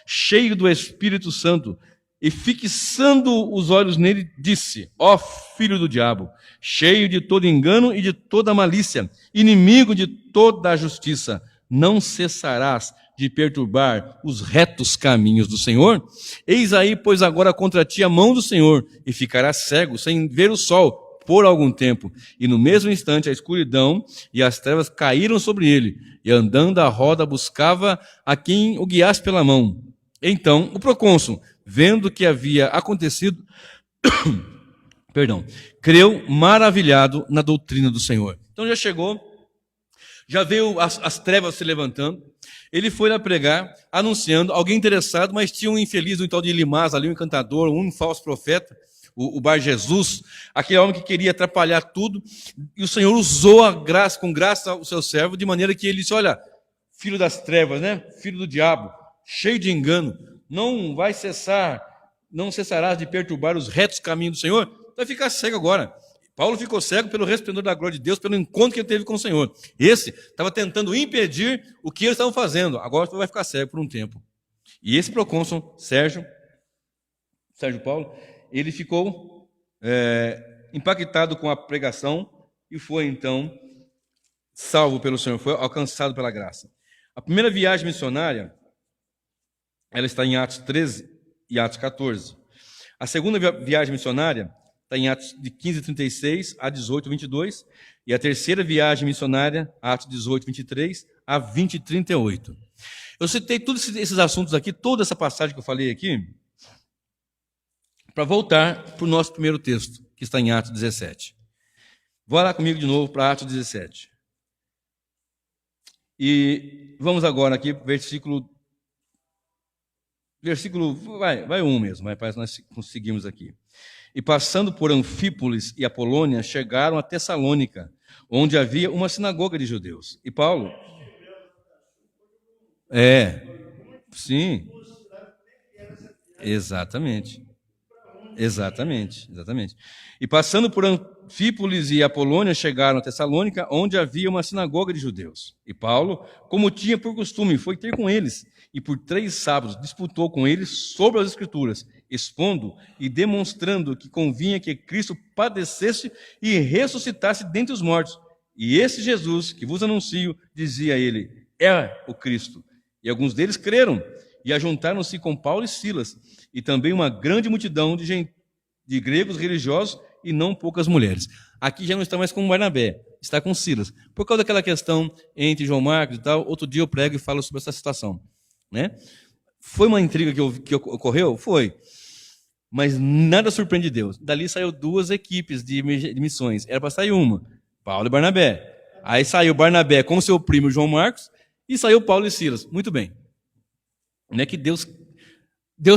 Speaker 1: cheio do Espírito Santo, e fixando os olhos nele, disse: Ó filho do diabo, cheio de todo engano e de toda malícia, inimigo de toda a justiça, não cessarás de perturbar os retos caminhos do Senhor? Eis aí, pois agora contra ti a mão do Senhor, e ficarás cego, sem ver o sol, por algum tempo. E no mesmo instante a escuridão e as trevas caíram sobre ele, e andando à roda buscava a quem o guiasse pela mão. Então o procônsul, vendo o que havia acontecido, creu maravilhado na doutrina do Senhor. Então já chegou, já veio as trevas se levantando, ele foi lá pregar, anunciando, alguém interessado, mas tinha um infeliz, um tal de Elimas ali, um encantador, um falso profeta, o Bar Jesus, aquele homem que queria atrapalhar tudo, e o Senhor usou a graça, com graça o seu servo, de maneira que ele disse: olha, filho das trevas, né? Filho do diabo, cheio de engano, não cessarás de perturbar os retos caminhos do Senhor, vai ficar cego agora. Paulo ficou cego pelo resplendor da glória de Deus, pelo encontro que ele teve com o Senhor. Esse estava tentando impedir o que eles estavam fazendo, agora vai ficar cego por um tempo. E esse procônsul, Sérgio Paulo, ele ficou impactado com a pregação e foi então salvo pelo Senhor, foi alcançado pela graça. A primeira viagem missionária, ela está em Atos 13 e Atos 14. A segunda viagem missionária está em Atos de 15:36 a 18:22, e a terceira viagem missionária, Atos 18:23 a 20:38. Eu citei todos esses assuntos aqui, toda essa passagem que eu falei aqui, para voltar para o nosso primeiro texto, que está em Atos 17. Vá lá comigo de novo para Atos 17. E vamos agora aqui para o versículo, vai um mesmo, vai, para nós conseguimos aqui. E passando por Anfípolis e Apolônia, chegaram a Tessalônica, onde havia uma sinagoga de judeus. E Paulo... sim. Exatamente. E passando por Anfípolis e Apolônia, chegaram a Tessalônica, onde havia uma sinagoga de judeus. E Paulo, como tinha por costume, foi ter com eles, e por 3 sábados disputou com eles sobre as Escrituras, expondo e demonstrando que convinha que Cristo padecesse e ressuscitasse dentre os mortos. E esse Jesus, que vos anuncio, dizia ele, é o Cristo. E alguns deles creram, e ajuntaram-se com Paulo e Silas, e também uma grande multidão de gregos religiosos e não poucas mulheres. Aqui já não está mais com Barnabé, está com Silas. Por causa daquela questão entre João Marcos e tal, outro dia eu prego e falo sobre essa situação. Né? Foi uma intriga que ocorreu? Foi. Mas nada surpreende Deus. Dali saiu 2 equipes de missões. Era para sair uma, Paulo e Barnabé. Aí saiu Barnabé com seu primo João Marcos e saiu Paulo e Silas. Muito bem. Não é que Deus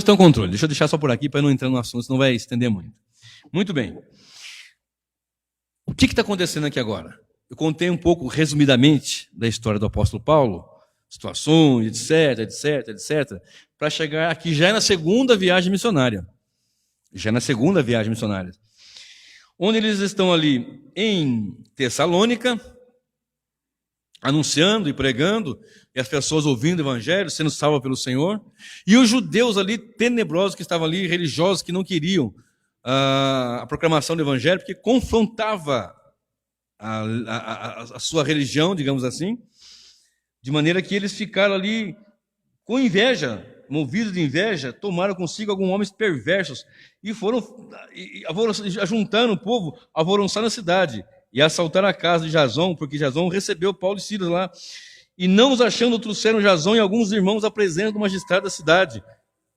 Speaker 1: tem o controle. Deixa eu deixar só por aqui para não entrar no assunto, senão vai estender muito. Muito bem. O que está acontecendo aqui agora? Eu contei um pouco, resumidamente, da história do apóstolo Paulo, situações, etc, para chegar aqui já na segunda viagem missionária. Onde eles estão ali em Tessalônica, anunciando e pregando, e as pessoas ouvindo o evangelho, sendo salvas pelo Senhor, e os judeus ali, tenebrosos, que estavam ali, religiosos, que não queriam a proclamação do evangelho, porque confrontava a sua religião, digamos assim, de maneira que eles ficaram ali com inveja, movidos de inveja, tomaram consigo alguns homens perversos, e foram juntando o povo, alvoroçaram a cidade, e assaltaram a casa de Jasão, porque Jasão recebeu Paulo e Silas lá, e não os achando, trouxeram Jasão e alguns irmãos à presença do magistrado da cidade.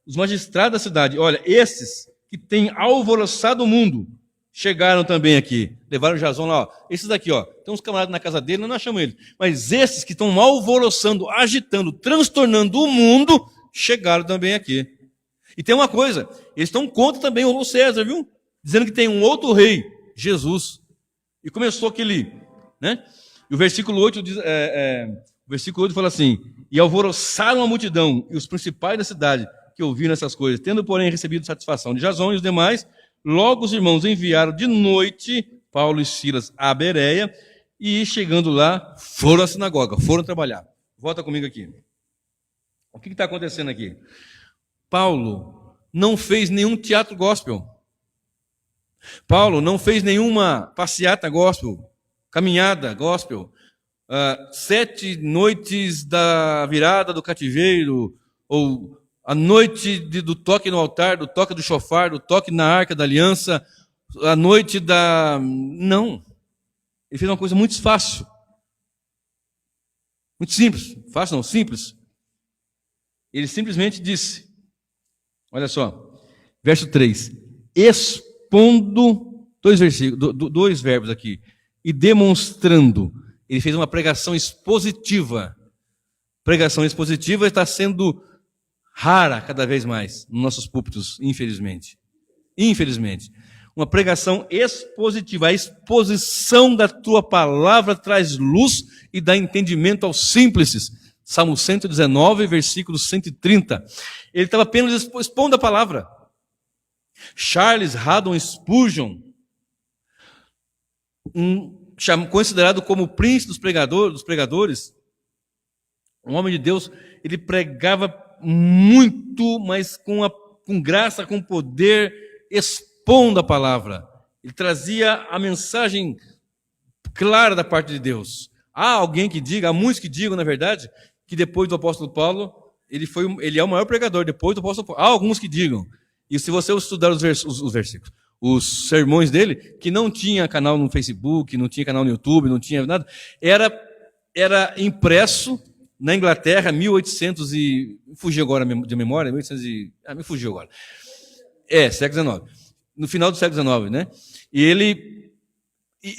Speaker 1: Os magistrados da cidade, olha, esses que têm alvoroçado o mundo, chegaram também aqui, levaram Jasão lá, ó. Esses daqui, ó, tem uns camaradas na casa dele, nós não achamos eles, mas esses que estão alvoroçando, agitando, transtornando o mundo, chegaram também aqui. E tem uma coisa, eles estão contra também o César, viu? Dizendo que tem um outro rei, Jesus. E começou aquele, né? E o versículo 8 diz, o versículo 8 fala assim, e alvoroçaram a multidão e os principais da cidade que ouviram essas coisas, tendo, porém, recebido satisfação de Jasão e os demais, logo os irmãos enviaram de noite Paulo e Silas a Bereia, e chegando lá, foram à sinagoga, foram trabalhar. Volta comigo aqui. O que está acontecendo aqui? Paulo não fez nenhum teatro gospel. Paulo não fez nenhuma passeata gospel, caminhada gospel, 7 noites da virada do cativeiro, ou a noite do toque no altar, do toque do chofar, do toque na arca da aliança, a noite da... Não. Ele fez uma coisa muito fácil. Muito simples. Fácil não, simples. Ele simplesmente disse, olha só, verso 3, expondo, 2 verbos aqui, e demonstrando. Ele fez uma pregação expositiva. Pregação expositiva está sendo rara cada vez mais nos nossos púlpitos, infelizmente. Infelizmente. Uma pregação expositiva. A exposição da tua palavra traz luz e dá entendimento aos simples. Salmo 119, versículo 130. Ele estava apenas expondo a palavra. Charles Haddon Spurgeon, considerado como o príncipe dos pregadores, um homem de Deus, ele pregava muito, mas com graça, com poder, expondo a palavra. Ele trazia a mensagem clara da parte de Deus. Há alguém que diga, há muitos que digam, na verdade, que depois do apóstolo Paulo, ele é o maior pregador, depois do apóstolo Paulo. Há alguns que digam. E se você estudar os versículos, os sermões dele, que não tinha canal no Facebook, não tinha canal no YouTube, não tinha nada, era impresso na Inglaterra, 1800 e... fugiu agora de memória, 1800 e... me fugiu agora. Século XIX. No final do século XIX, né? E ele...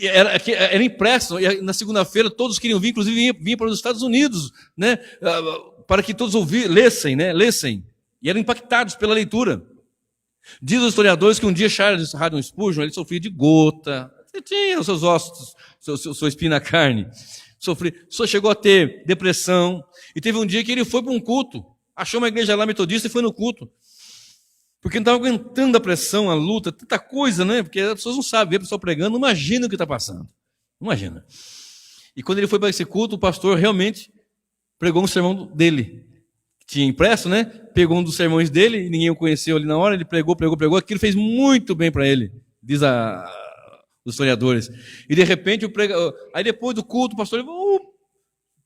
Speaker 1: Era impresso, e na segunda-feira todos queriam vir, inclusive vinha para os Estados Unidos, né? Para que todos lessem, né? Lessem. E eram impactados pela leitura. Diz os historiadores que um dia Charles Haddon Spurgeon, ele sofria de gota, ele tinha os seus ossos, sua espinha na carne, só chegou a ter depressão, e teve um dia que ele foi para um culto, achou uma igreja lá metodista e foi no culto, porque não estava aguentando a pressão, a luta, tanta coisa, né? Porque as pessoas não sabem, vê a pessoa pregando, não imagina o que está passando, imagina. E quando ele foi para esse culto, o pastor realmente pregou um sermão dele, tinha impresso, né? Pegou um dos sermões dele, ninguém o conheceu ali na hora, ele pregou, aquilo fez muito bem para ele, diz os historiadores. E de repente, aí depois do culto, o pastor falou,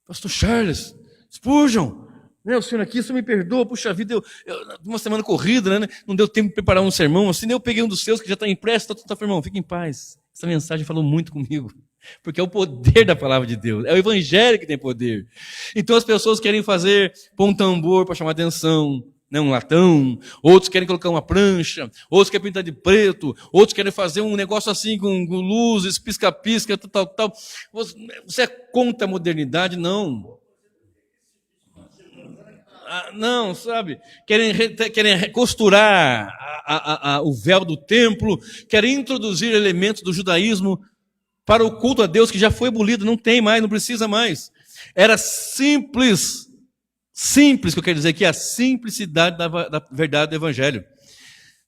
Speaker 1: pastor Charles Spurgeon, né, o senhor aqui, o senhor me perdoa, puxa vida, uma semana corrida, né? Não deu tempo de preparar um sermão, assim, eu peguei um dos seus que já está impresso, irmão, fica em paz. Essa mensagem falou muito comigo. Porque é o poder da palavra de Deus, é o evangelho que tem poder. Então as pessoas querem pôr um tambor para chamar atenção, né, um latão, outros querem colocar uma prancha, outros querem pintar de preto, outros querem fazer um negócio assim com luzes, pisca-pisca, tal. Você é contra a modernidade? Não. Não, sabe? Querem costurar o véu do templo, querem introduzir elementos do judaísmo para o culto a Deus que já foi abolido, não tem mais, não precisa mais. Era simples, que eu quero dizer aqui, a simplicidade da verdade do Evangelho.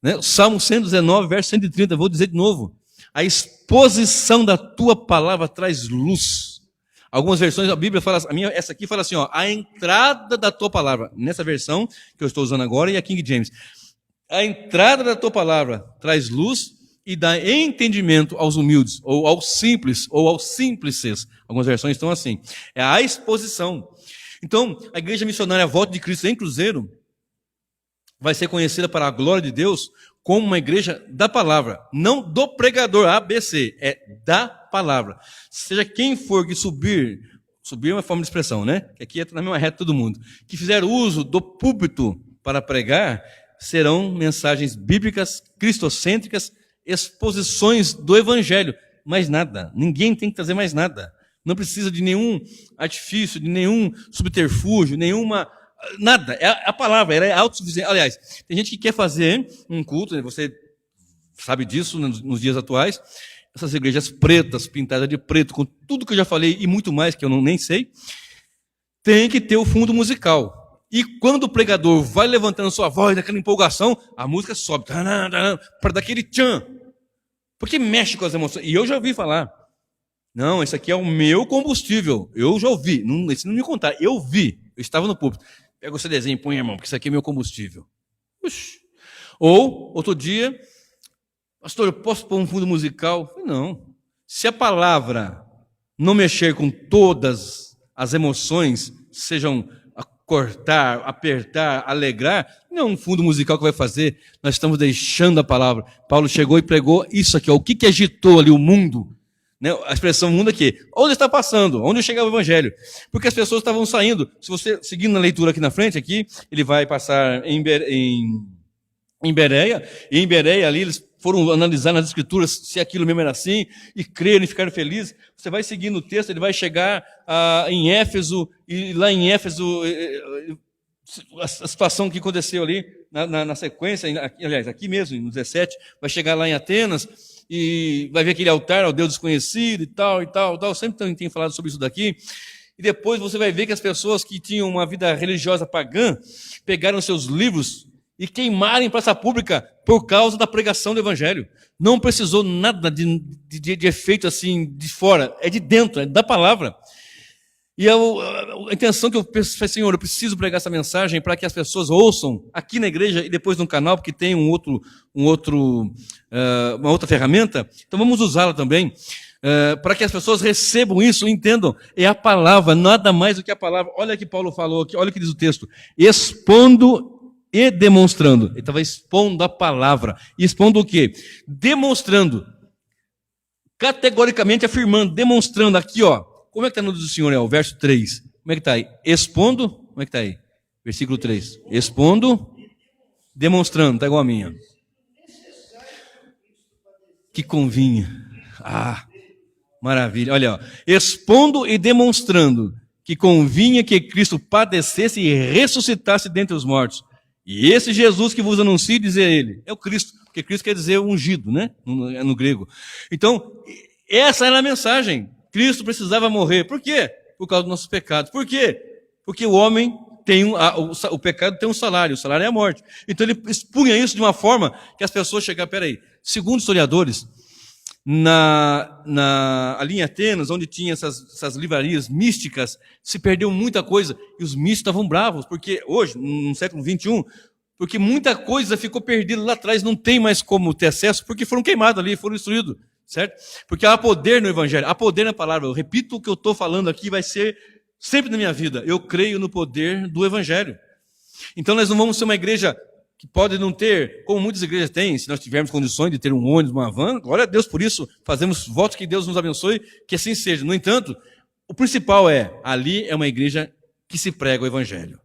Speaker 1: Né? Salmo 119, verso 130, vou dizer de novo. A exposição da tua palavra traz luz. Algumas versões da Bíblia falam, essa aqui fala assim, a entrada da tua palavra. Nessa versão que eu estou usando agora, e a King James. A entrada da tua palavra traz luz e dá entendimento aos humildes, ou aos simples, ou aos simplices. Algumas versões estão assim. É a exposição. Então, a igreja missionária Volta de Cristo em Cruzeiro vai ser conhecida para a glória de Deus como uma igreja da palavra, não do pregador ABC, é da palavra. Seja quem for que subir é uma forma de expressão, né? Que aqui é na mesma reta todo mundo, que fizer uso do púlpito para pregar, serão mensagens bíblicas, cristocêntricas, exposições do Evangelho, mais nada, ninguém tem que trazer mais nada, não precisa de nenhum artifício, de nenhum subterfúgio, nada, é a palavra, ela é autossuficiente. Aliás, tem gente que quer fazer um culto, né, você sabe disso nos dias atuais, essas igrejas pretas, pintadas de preto, com tudo que eu já falei e muito mais que eu nem sei, tem que ter o fundo musical. E quando o pregador vai levantando sua voz, daquela empolgação, a música sobe, para dar aquele tchan, porque mexe com as emoções. E eu já ouvi falar, não, esse aqui é o meu combustível. Eu já ouvi, esse não me contaram, eu vi, eu estava no púlpito. Pega o CDzinho e põe, irmão, porque isso aqui é meu combustível. Puxa. Ou, outro dia, pastor, eu posso pôr um fundo musical? Não. Se a palavra não mexer com todas as emoções, sejam cortar, apertar, alegrar, não é um fundo musical que vai fazer, nós estamos deixando a palavra. Paulo chegou e pregou isso aqui, o que agitou ali o mundo? Né? A expressão mundo aqui, onde está passando, onde chegava o Evangelho? Porque as pessoas estavam saindo, se você, seguindo na leitura aqui na frente, aqui, ele vai passar em Bereia, e em Bereia ali eles foram analisar nas escrituras se aquilo mesmo era assim, e creram e ficaram felizes. Você vai seguindo o texto, ele vai chegar em Éfeso, e lá em Éfeso, a situação que aconteceu ali, na sequência, aliás, aqui mesmo, no 17, vai chegar lá em Atenas, e vai ver aquele altar ao Deus desconhecido e tal, sempre tem falado sobre isso daqui. E depois você vai ver que as pessoas que tinham uma vida religiosa pagã, pegaram seus livros e queimaram em praça pública por causa da pregação do Evangelho. Não precisou nada de efeito assim de fora, é de dentro, é da palavra. E a intenção que eu penso foi, Senhor, eu preciso pregar essa mensagem para que as pessoas ouçam aqui na igreja e depois no canal, porque tem uma outra ferramenta, então vamos usá-la também, para que as pessoas recebam isso, entendam, é a palavra, nada mais do que a palavra. Olha que Paulo falou aqui, olha o que diz o texto, expondo e demonstrando. Ele estava expondo a palavra. E expondo o quê? Demonstrando. Categoricamente afirmando, demonstrando aqui, ó. Como é que está no do Senhor, o verso 3? Como é que está aí? Expondo, como é que está aí? Versículo 3. Expondo, demonstrando, está igual a minha. Que convinha. Ah, maravilha. Olha, ó. Expondo e demonstrando que convinha que Cristo padecesse e ressuscitasse dentre os mortos. E esse Jesus que vos anuncio, dizer ele, é o Cristo, porque Cristo quer dizer ungido, né? No grego. Então, essa era a mensagem. Cristo precisava morrer. Por quê? Por causa dos nossos pecados. Por quê? Porque o homem tem o pecado tem um salário, o salário é a morte. Então ele expunha isso de uma forma que as pessoas chegavam, peraí, segundo historiadores, ali em Atenas, onde tinha essas livrarias místicas, se perdeu muita coisa, e os místicos estavam bravos, porque hoje, no século XXI, porque muita coisa ficou perdida lá atrás, não tem mais como ter acesso, porque foram queimados ali, foram destruídos, certo? Porque há poder no Evangelho, há poder na palavra. Eu repito o que eu estou falando aqui, vai ser sempre na minha vida. Eu creio no poder do Evangelho. Então nós não vamos ser uma igreja que pode não ter, como muitas igrejas têm, se nós tivermos condições de ter um ônibus, uma van, glória a Deus por isso, fazemos votos que Deus nos abençoe, que assim seja. No entanto, o principal ali é uma igreja que se prega o Evangelho.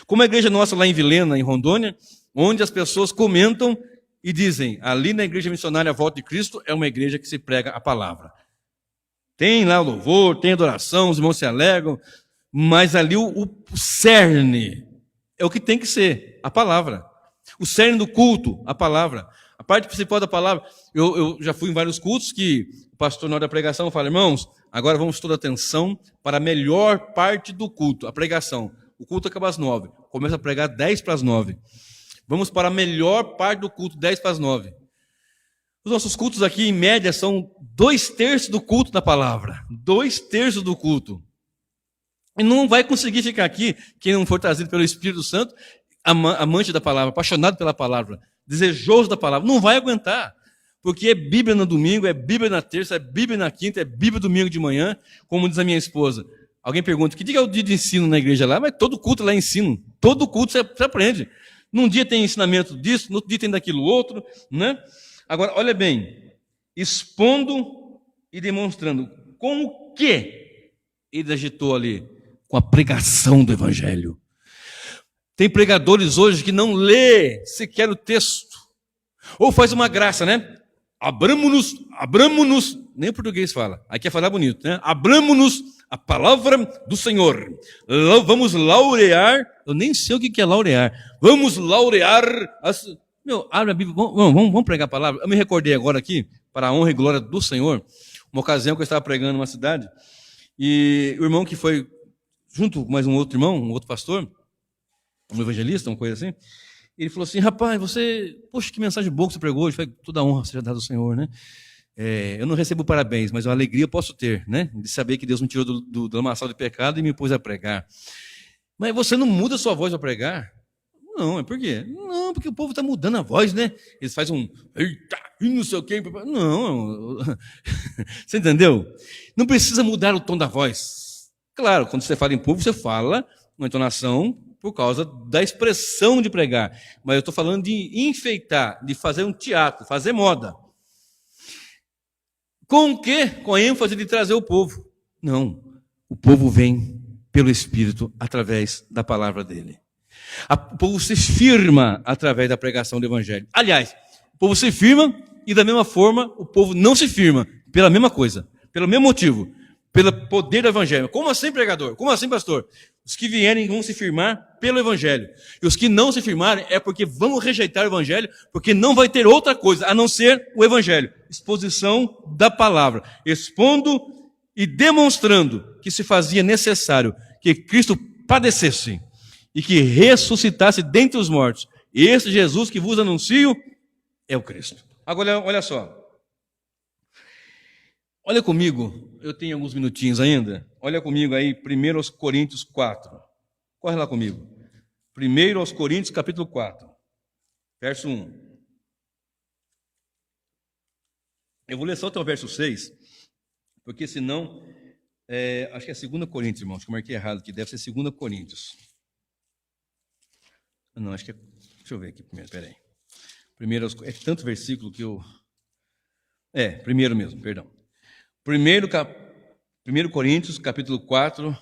Speaker 1: Como a igreja nossa lá em Vilhena, em Rondônia, onde as pessoas comentam e dizem, ali na igreja missionária Volta de Cristo, é uma igreja que se prega a palavra. Tem lá o louvor, tem adoração, os irmãos se alegram, mas ali o cerne é o que tem que ser, a palavra. O cerne do culto, a palavra. A parte principal da palavra, eu já fui em vários cultos que o pastor, na hora da pregação, fala, irmãos, agora vamos toda atenção para a melhor parte do culto, a pregação. O culto acaba às 9, começa a pregar 10 para as 9. Vamos para a melhor parte do culto, 10 para as 9. Os nossos cultos aqui, em média, são 2/3 do culto da palavra. 2/3 do culto. E não vai conseguir ficar aqui, quem não for trazido pelo Espírito Santo, amante da palavra, apaixonado pela palavra, desejoso da palavra, não vai aguentar. Porque é Bíblia no domingo, é Bíblia na terça, é Bíblia na quinta, é Bíblia domingo de manhã, como diz a minha esposa. Alguém pergunta, que dia é o dia de ensino na igreja lá? Mas todo culto lá é ensino. Todo culto você aprende. Num dia tem ensinamento disso, no outro dia tem daquilo outro, né? Agora, olha bem, expondo e demonstrando com o que ele agitou ali? Com a pregação do Evangelho. Tem pregadores hoje que não lê sequer o texto. Ou faz uma graça, né? Abramo-nos, nem o português fala, aí quer falar bonito, né? Abramo-nos a palavra do Senhor. Vamos laurear, eu nem sei o que é laurear. Vamos laurear abre a Bíblia, vamos pregar a palavra. Eu me recordei agora aqui, para a honra e glória do Senhor, uma ocasião que eu estava pregando numa cidade, e o irmão que foi, junto com mais um outro irmão, um outro pastor, um evangelista, uma coisa assim, ele falou assim, rapaz, poxa, que mensagem boa que você pregou hoje, foi toda a honra seja dada ao Senhor, né? Eu não recebo parabéns, mas uma alegria eu posso ter, né? De saber que Deus me tirou do lamaçal de pecado e me pôs a pregar. Mas você não muda a sua voz para pregar? Não, é por quê? Não, porque o povo está mudando a voz, né? Eles fazem eita, não sei o quê. Não, você entendeu? Não precisa mudar o tom da voz. Claro, quando você fala em público, você fala uma entonação por causa da expressão de pregar. Mas eu estou falando de enfeitar, de fazer um teatro, fazer moda. Com o quê? Com a ênfase de trazer o povo. Não, o povo vem pelo Espírito através da palavra dele. O povo se firma através da pregação do Evangelho. Aliás, o povo se firma e da mesma forma o povo não se firma pela mesma coisa, pelo mesmo motivo, pelo poder do Evangelho. Como assim, pregador? Como assim, pastor? Os que vierem vão se firmar pelo Evangelho. E os que não se firmarem é porque vão rejeitar o Evangelho, porque não vai ter outra coisa a não ser o Evangelho. Exposição da palavra. Expondo e demonstrando que se fazia necessário que Cristo padecesse e que ressuscitasse dentre os mortos. E esse Jesus que vos anuncio é o Cristo. Agora, olha só. Olha comigo, eu tenho alguns minutinhos ainda. Olha comigo aí, 1 Coríntios 4. Corre lá comigo. 1 Coríntios, capítulo 4, verso 1. Eu vou ler só até o verso 6, porque senão, acho que é 2 Coríntios, irmãos, que eu marquei errado aqui, deve ser 2 Coríntios. Não, acho que é... Deixa eu ver aqui primeiro, peraí. Primeiro, é tanto versículo que eu... primeiro mesmo, perdão. 1 Coríntios, capítulo 4,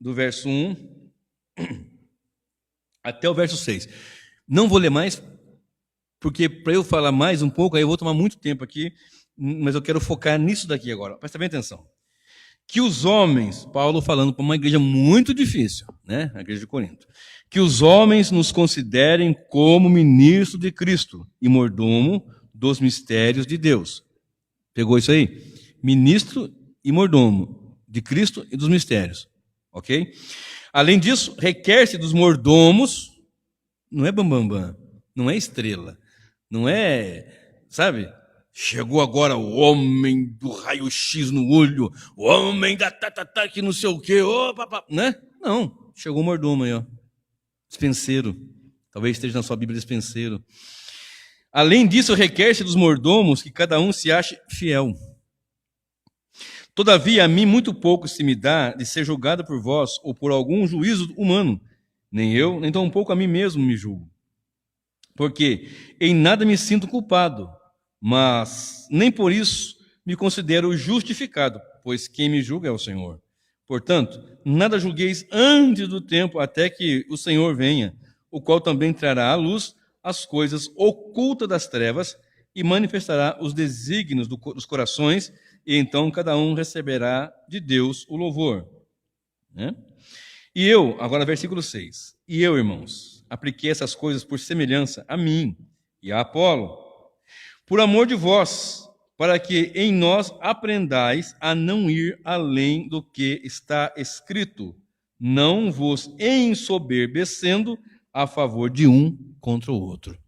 Speaker 1: do verso 1 até o verso 6. Não vou ler mais, porque para eu falar mais um pouco, aí eu vou tomar muito tempo aqui, mas eu quero focar nisso daqui agora. Presta bem atenção. Que os homens, Paulo falando para uma igreja muito difícil, né? A igreja de Corinto. Que os homens nos considerem como ministro de Cristo e mordomo dos mistérios de Deus. Pegou isso aí? Ministro e mordomo de Cristo e dos mistérios. Ok? Além disso, requer-se dos mordomos, não é bambambam, não é estrela, não é, sabe? Chegou agora o homem do raio-x no olho, o homem da tatatá que não sei o quê, né? Não, chegou o mordomo aí, ó. Dispenseiro. Talvez esteja na sua Bíblia dispenseiro. Além disso, requer-se dos mordomos que cada um se ache fiel. Todavia, a mim muito pouco se me dá de ser julgado por vós ou por algum juízo humano. Nem eu, nem tampouco a mim mesmo me julgo. Porque em nada me sinto culpado, mas nem por isso me considero justificado, pois quem me julga é o Senhor. Portanto, nada julgueis antes do tempo até que o Senhor venha, o qual também trará à luz as coisas ocultas das trevas e manifestará os desígnios dos corações, e então cada um receberá de Deus o louvor. Né? E eu, agora versículo 6, e eu, irmãos, apliquei essas coisas por semelhança a mim e a Apolo, por amor de vós, para que em nós aprendais a não ir além do que está escrito, não vos ensoberbecendo a favor de um contra o outro.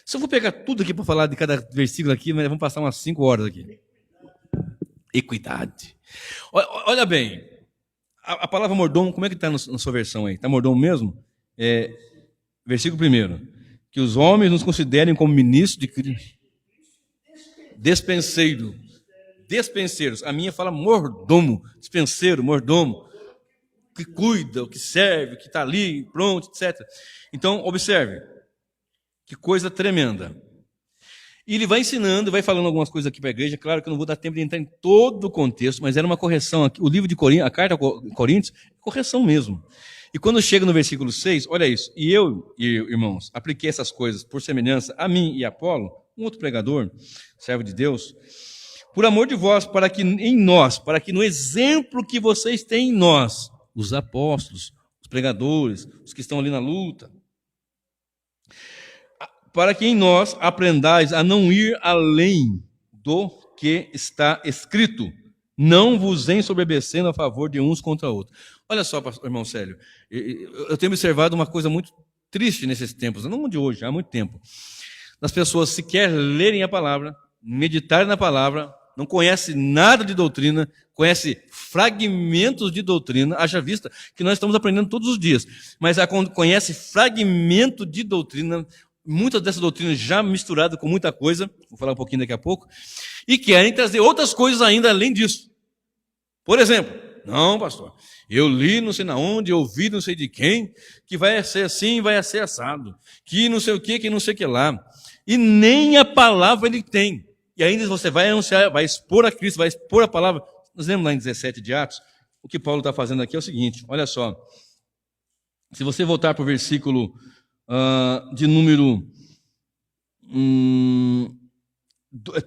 Speaker 1: Se eu vou pegar tudo aqui para falar de cada versículo aqui, mas vamos passar umas 5 horas aqui. Equidade. Olha bem, a palavra mordomo, como é que está na sua versão aí? Está mordomo mesmo? Versículo 1. Que os homens nos considerem como ministros de Cristo. Despenseiros. A minha fala mordomo, dispenseiro, mordomo. Que cuida, o que serve, que está ali, pronto, etc. Então, observe. Que coisa tremenda. E ele vai ensinando, vai falando algumas coisas aqui para a igreja. Claro que eu não vou dar tempo de entrar em todo o contexto, mas era uma correção aqui. O livro de Coríntios, a carta a Coríntios, correção mesmo. E quando chega no versículo 6, olha isso. E eu, irmãos, apliquei essas coisas por semelhança a mim e a Apolo, um outro pregador, servo de Deus, por amor de vós, para que no exemplo que vocês têm em nós, os apóstolos, os pregadores, os que estão ali na luta, para que em nós aprendais a não ir além do que está escrito, não vos ensoberbecendo a favor de uns contra outros. Olha só, irmão Célio, eu tenho observado uma coisa muito triste nesses tempos, não de hoje, há muito tempo. As pessoas sequer lerem a palavra, meditarem na palavra, não conhecem nada de doutrina, conhecem fragmentos de doutrina, haja vista que nós estamos aprendendo todos os dias, mas conhece fragmento de doutrina, muitas dessas doutrinas já misturadas com muita coisa, vou falar um pouquinho daqui a pouco, e querem trazer outras coisas ainda além disso. Por exemplo, não, pastor, eu li não sei na onde, eu ouvi não sei de quem, que vai ser assim, vai ser assado, que não sei o que não sei o que lá. E nem a palavra ele tem. E ainda você vai anunciar, vai expor a Cristo, vai expor a palavra. Nós lemos lá em 17 de Atos, o que Paulo está fazendo aqui é o seguinte, olha só. Se você voltar para o versículo de número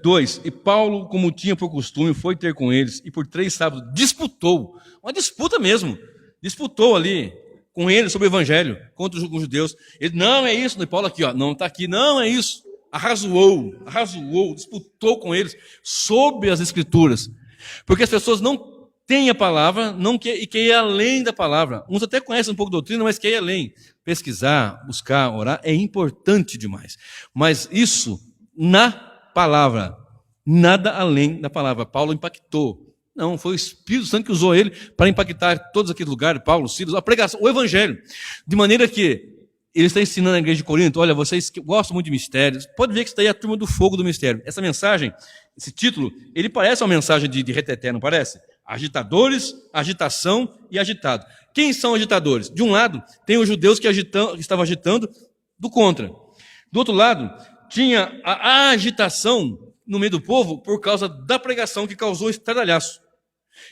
Speaker 1: 2, e Paulo, como tinha por costume, foi ter com eles, e por 3 sábados disputou, uma disputa mesmo, disputou ali com eles sobre o evangelho, contra os judeus. Ele, não é isso, e Paulo aqui, ó, não está aqui, não é isso. Arrazoou, disputou com eles sobre as escrituras. Porque as pessoas não têm a palavra e querem ir além da palavra. Uns até conhecem um pouco de doutrina, mas querem ir além. Pesquisar, buscar, orar é importante demais. Mas isso na palavra, nada além da palavra. Paulo impactou. Não, foi o Espírito Santo que usou ele para impactar todos aqueles lugares, Paulo, Silas, a pregação, o evangelho. De maneira que ele está ensinando na igreja de Corinto, olha, vocês que gostam muito de mistérios, pode ver que está aí a turma do fogo do mistério. Essa mensagem, esse título, ele parece uma mensagem de reteté, não parece? Agitadores, agitação e agitado. Quem são agitadores? De um lado, tem os judeus que estavam agitando do contra. Do outro lado, tinha a agitação no meio do povo por causa da pregação que causou estardalhaço.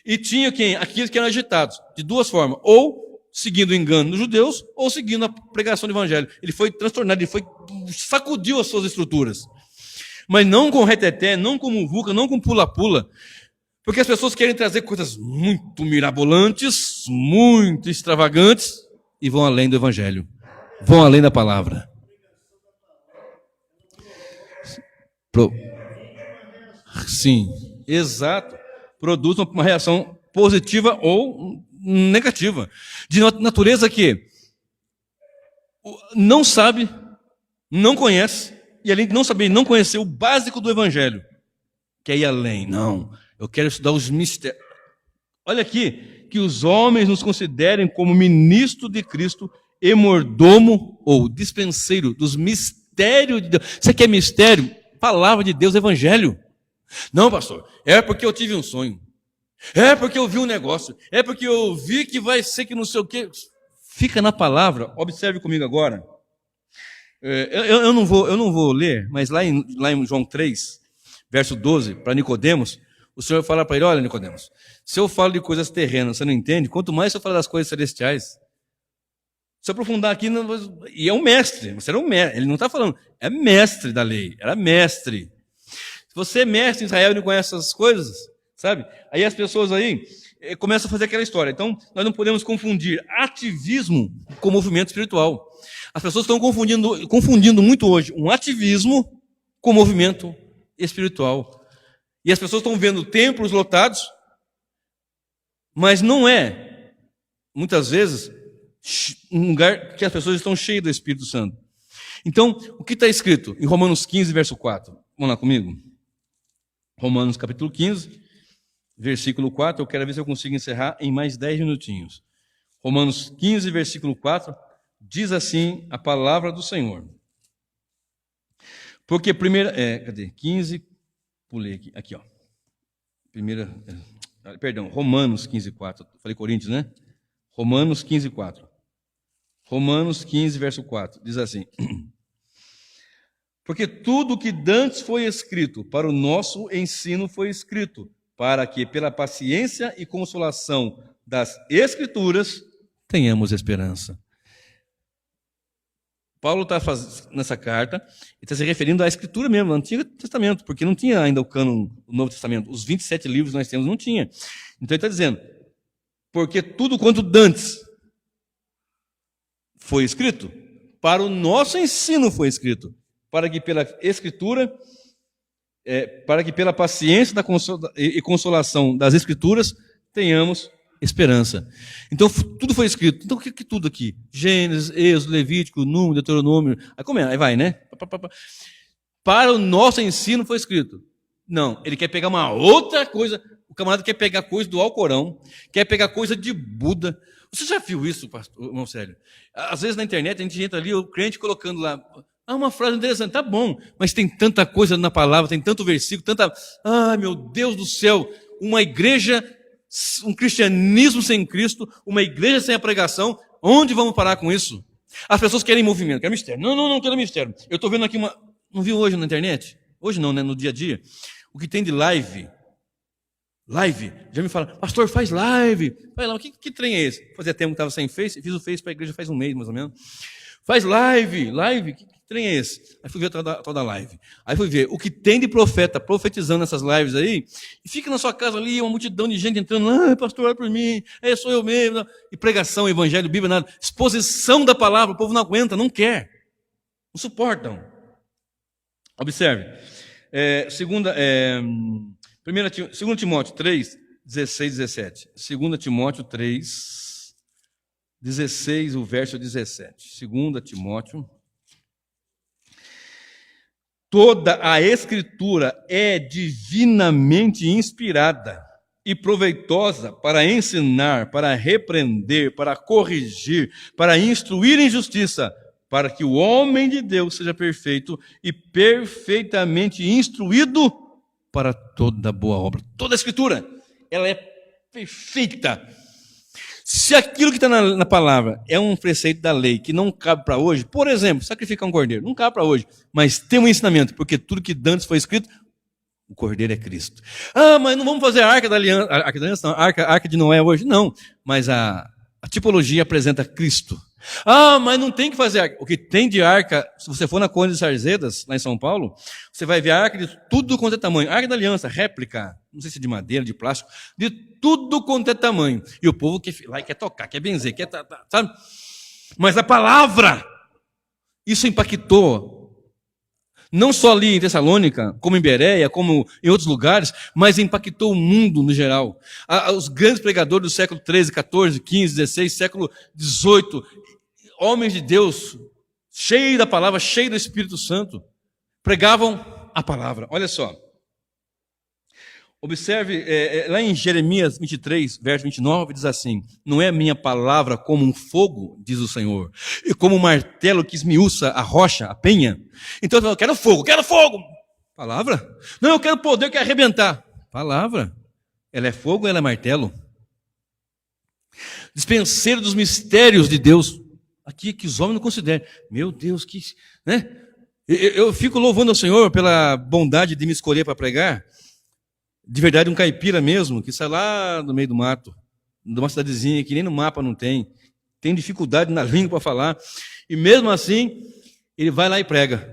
Speaker 1: E tinha quem? Aqueles que eram agitados, de duas formas. Ou seguindo o engano dos judeus, ou seguindo a pregação do evangelho. Ele foi transtornado, sacudiu as suas estruturas. Mas não com reteté, não com muvuca, não com pula-pula. Porque as pessoas querem trazer coisas muito mirabolantes, muito extravagantes, e vão além do evangelho. Vão além da palavra. Sim, exato. Produz uma reação positiva ou negativa. De natureza que não sabe, não conhece, e além de não saber, não conhecer o básico do evangelho. Quer ir além. Não, eu quero estudar os mistérios. Olha aqui, que os homens nos considerem como ministro de Cristo e mordomo ou dispenseiro dos mistérios de Deus. Você quer mistério? Palavra de Deus, evangelho. Não, pastor, é porque eu tive um sonho. É porque eu vi um negócio. É porque eu vi que vai ser que não sei o quê. Fica na palavra. Observe comigo agora. Eu não vou ler, mas lá em João 3, verso 12, para Nicodemos, o Senhor fala para ele: olha, Nicodemos, se eu falo de coisas terrenas, você não entende? Quanto mais se eu falar das coisas celestiais. Se eu aprofundar aqui, e é um mestre, você era um mestre, ele não está falando, é mestre da lei, era mestre. Se você é mestre em Israel e não conhece essas coisas, sabe? Aí as pessoas aí começam a fazer aquela história. Então, nós não podemos confundir ativismo com movimento espiritual. As pessoas estão confundindo muito hoje um ativismo com movimento espiritual. E as pessoas estão vendo templos lotados, mas não é, muitas vezes, um lugar que as pessoas estão cheias do Espírito Santo. Então, o que está escrito em Romanos 15, verso 4? Vamos lá comigo? Romanos capítulo 15, versículo 4. Eu quero ver se eu consigo encerrar em mais 10 minutinhos. Romanos 15, versículo 4, diz assim a palavra do Senhor. Porque primeira... cadê? 15, pulei aqui, ó. Romanos 15, 4. Falei Coríntios, né? Romanos 15, 4. Romanos 15, verso 4, diz assim: porque tudo que dantes foi escrito, para o nosso ensino foi escrito, para que pela paciência e consolação das Escrituras tenhamos esperança. Paulo está nessa carta, ele está se referindo à Escritura mesmo, ao Antigo Testamento, porque não tinha ainda o cânon do Novo Testamento. Os 27 livros que nós temos não tinha. Então ele está dizendo, porque tudo quanto dantes foi escrito, para o nosso ensino foi escrito, para que pela Escritura, para que pela paciência e consolação das Escrituras tenhamos esperança. Então tudo foi escrito. Então o que tudo aqui? Gênesis, Êxodo, Levítico, Número, Deuteronômio. Aí vai, né? Para o nosso ensino foi escrito. Não, ele quer pegar uma outra coisa. O camarada quer pegar coisa do Alcorão, quer pegar coisa de Buda. Você já viu isso, pastor, irmão Célio? Às vezes na internet a gente entra ali, o crente colocando lá, uma frase interessante, tá bom, mas tem tanta coisa na palavra, tem tanto versículo, meu Deus do céu, uma igreja, um cristianismo sem Cristo, uma igreja sem a pregação, onde vamos parar com isso? As pessoas querem movimento, querem mistério. Não quero mistério. Eu estou vendo aqui não viu hoje na internet? Hoje não, né, no dia a dia. O que tem de live, já me fala, pastor, faz live. Vai lá, que trem é esse? Fazia tempo que estava sem Face, fiz o Face para a igreja faz um mês, mais ou menos. Faz live, que trem é esse? Aí fui ver toda a live. Aí fui ver o que tem de profeta profetizando nessas lives aí, e fica na sua casa ali, uma multidão de gente entrando, pastor, olha por mim, sou eu mesmo. E pregação, evangelho, Bíblia, nada. Exposição da palavra, o povo não aguenta, não quer, não suportam. Observe. 2 Timóteo 3, 16, 17. 2 Timóteo 3, 16, o verso 17. 2 Timóteo. Toda a Escritura é divinamente inspirada e proveitosa para ensinar, para repreender, para corrigir, para instruir em justiça, para que o homem de Deus seja perfeito e perfeitamente instruído para toda boa obra. Toda a Escritura, ela é perfeita. Se aquilo que está na palavra é um preceito da lei que não cabe para hoje, por exemplo, sacrificar um cordeiro, não cabe para hoje, mas tem um ensinamento, porque tudo que antes foi escrito, o cordeiro é Cristo. Ah, mas não vamos fazer a arca da aliança, não, a arca de Noé hoje? Não, mas a tipologia apresenta Cristo. Ah, mas não tem que fazer arca. O que tem de arca, se você for na Conde de Sarzedas, lá em São Paulo, você vai ver a arca de tudo quanto é tamanho. Arca da aliança, réplica, não sei se de madeira, de plástico, de tudo quanto é tamanho. E o povo quer lá e quer tocar, quer benzer, quer, sabe? Mas a palavra, isso impactou, não só ali em Tessalônica, como em Bereia, como em outros lugares, mas impactou o mundo no geral. Os grandes pregadores do século 13, 14, 15, 16, século 18, homens de Deus, cheios da palavra, cheios do Espírito Santo, pregavam a palavra. Olha só. Observe, lá em Jeremias 23, verso 29, diz assim: não é minha palavra como um fogo, diz o Senhor, e como um martelo que esmiuça a rocha, a penha. Então eu quero fogo, palavra. Não, eu quero poder, eu quero arrebentar. Palavra. Ela é fogo, ela é martelo. Dispenseiro dos mistérios de Deus. Aqui que os homens não consideram. Meu Deus, que, né? Eu fico louvando ao Senhor pela bondade de me escolher para pregar. De verdade, um caipira mesmo, que sai lá no meio do mato, de uma cidadezinha que nem no mapa não tem dificuldade na língua para falar, e mesmo assim, ele vai lá e prega.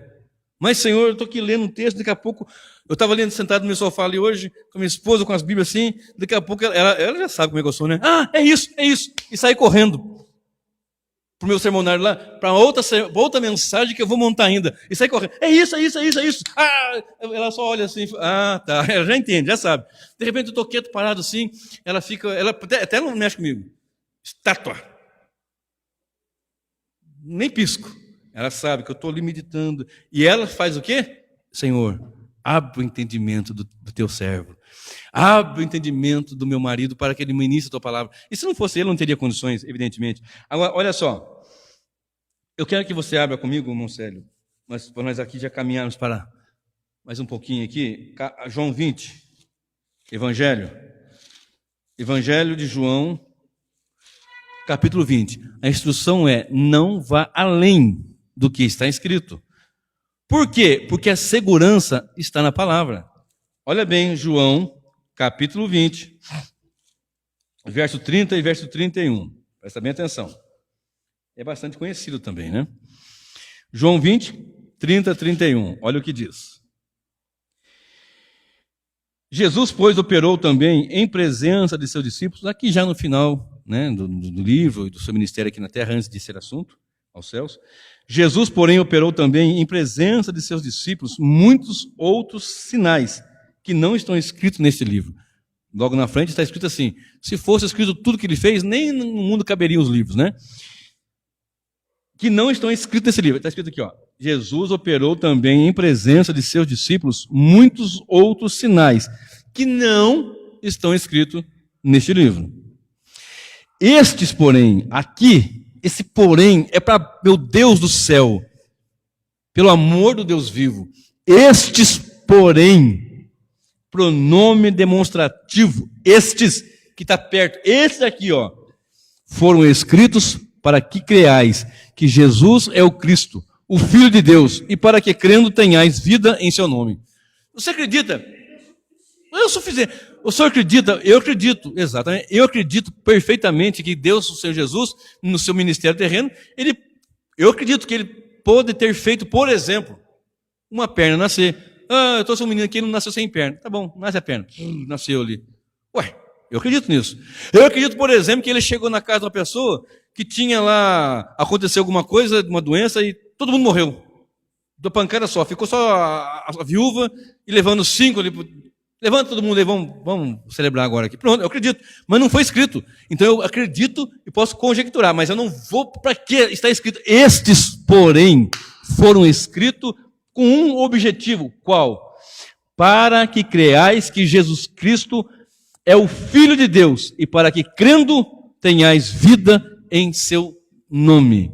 Speaker 1: Mas, Senhor, eu estou aqui lendo um texto, daqui a pouco, eu estava lendo sentado no meu sofá ali hoje, com a minha esposa, com as Bíblias assim, daqui a pouco ela já sabe como é que eu sou, né? Ah, é isso, e sai correndo para o meu sermonário lá, para outra mensagem que eu vou montar ainda. E sai correndo. É isso. Ah, ela só olha assim. Ah, tá. Ela já entende, já sabe. De repente eu estou quieto, parado assim. Ela até não mexe comigo. Estátua. Nem pisco. Ela sabe que eu estou ali meditando. E ela faz o quê? Senhor, abre o entendimento do teu servo. Abre o entendimento do meu marido para que ele ministre a tua palavra. E se não fosse ele, não teria condições, evidentemente. Agora, olha só. Eu quero que você abra comigo, irmão Célio, mas para nós aqui já caminharmos para mais um pouquinho aqui. João 20, Evangelho de João, capítulo 20. A instrução é: não vá além do que está escrito. Por quê? Porque a segurança está na palavra. Olha bem, João, capítulo 20, verso 30 e verso 31. Presta bem atenção. É bastante conhecido também, né? João 20, 30, 31. Olha o que diz. Jesus, pois, operou também em presença de seus discípulos, aqui já no final, né, do livro e do seu ministério aqui na terra, antes de ser assunto aos céus. Jesus, porém, operou também em presença de seus discípulos muitos outros sinais que não estão escritos neste livro. Logo na frente está escrito assim: se fosse escrito tudo que ele fez, nem no mundo caberiam os livros, né? Que não estão escritos nesse livro. Está escrito aqui, ó. Jesus operou também em presença de seus discípulos muitos outros sinais que não estão escritos neste livro. Estes, porém, aqui, esse porém é para meu Deus do céu, pelo amor do Deus vivo. Estes, porém, pronome demonstrativo, estes que está perto, estes aqui, ó, foram escritos para que creais que Jesus é o Cristo, o Filho de Deus, e para que crendo tenhais vida em seu nome. Você acredita? É o suficiente. O senhor acredita? Eu acredito, exatamente. Eu acredito perfeitamente que Deus, o Senhor Jesus, no seu ministério terreno, eu acredito que ele pode ter feito, por exemplo, uma perna nascer. Ah, eu trouxe um menino aqui, ele não nasceu sem perna. Tá bom, nasce a perna. Nasceu ali. Ué, eu acredito nisso. Eu acredito, por exemplo, que ele chegou na casa de uma pessoa que tinha lá, aconteceu alguma coisa, uma doença, e todo mundo morreu. Da pancada só. Ficou só a viúva e levando 5 ali. Levanta todo mundo aí, vamos celebrar agora aqui. Pronto, eu acredito. Mas não foi escrito. Então eu acredito e posso conjecturar, mas eu não vou para que está escrito. Estes, porém, foram escritos com um objetivo. Qual? Para que creais que Jesus Cristo é o Filho de Deus e para que crendo tenhais vida em seu nome.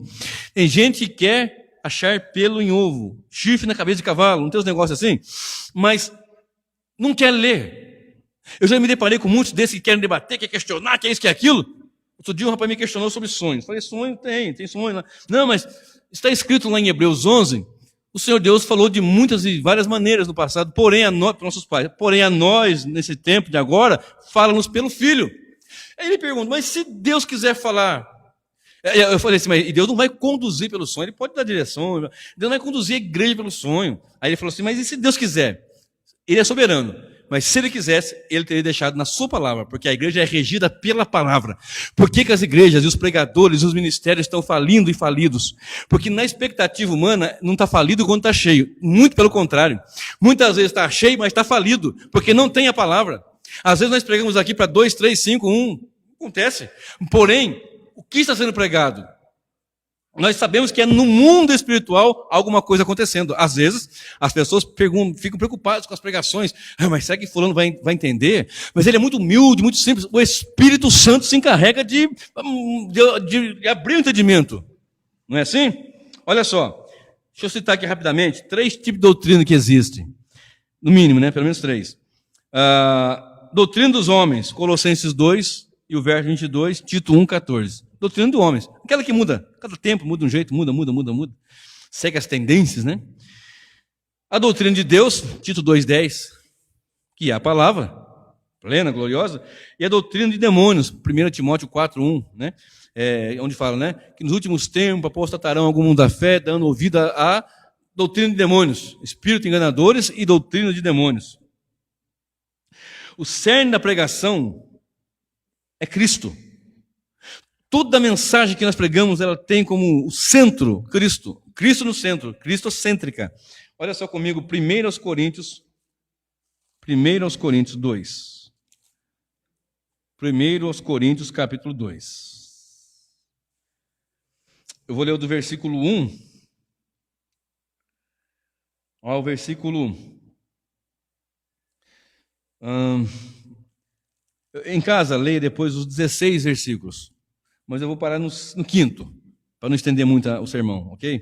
Speaker 1: Tem gente que quer achar pelo em ovo, chifre na cabeça de cavalo, não tem uns negócios assim, mas não quer ler. Eu já me deparei com muitos desses que querem debater, querem questionar, que é isso, que é aquilo. Outro dia um rapaz me questionou sobre sonhos. Falei, sonho tem sonho lá. Não, mas está escrito lá em Hebreus 11, o Senhor Deus falou de muitas e várias maneiras no passado, porém a nós, para nossos pais, porém a nós, nesse tempo de agora, fala-nos pelo Filho. Aí ele pergunta, mas se Deus quiser falar... Eu falei assim, mas Deus não vai conduzir pelo sonho, Ele pode dar direção, Deus não vai conduzir a igreja pelo sonho. Aí ele falou assim, mas e se Deus quiser? Ele é soberano, mas se Ele quisesse, Ele teria deixado na sua palavra, porque a igreja é regida pela palavra. Por que as igrejas e os pregadores e os ministérios estão falindo e falidos? Porque na expectativa humana não está falido quando está cheio, muito pelo contrário. Muitas vezes está cheio, mas está falido, porque não tem a palavra. Às vezes nós pregamos aqui para 2, 3, 5, 1, acontece. Porém, o que está sendo pregado? Nós sabemos que é no mundo espiritual alguma coisa acontecendo. Às vezes, as pessoas ficam preocupadas com as pregações. Mas será que fulano vai entender? Mas ele é muito humilde, muito simples. O Espírito Santo se encarrega de abrir o entendimento. Não é assim? Olha só. Deixa eu citar aqui rapidamente 3 tipos de doutrina que existem. No mínimo, né? Pelo menos 3. Doutrina dos homens, Colossenses 2 e o verso 22, Tito 1, 14. Doutrina dos homens. Aquela que muda. Cada tempo muda um jeito, muda. Segue as tendências, né? A doutrina de Deus, Tito 2,10, que é a palavra, plena, gloriosa. E a doutrina de demônios, 1 Timóteo 4,1, né? Onde fala, né? Que nos últimos tempos apostatarão algum mundo da fé, dando ouvido à doutrina de demônios, espíritos enganadores e doutrina de demônios. O cerne da pregação é Cristo. Toda a mensagem que nós pregamos, ela tem como o centro Cristo. Cristo no centro, cristocêntrica. Olha só comigo, 1 aos Coríntios 2. 1 aos Coríntios, capítulo 2. Eu vou ler o do versículo 1 ao versículo... em casa, leia depois os 16 versículos. Mas eu vou parar no 5º, para não estender muito o sermão, ok?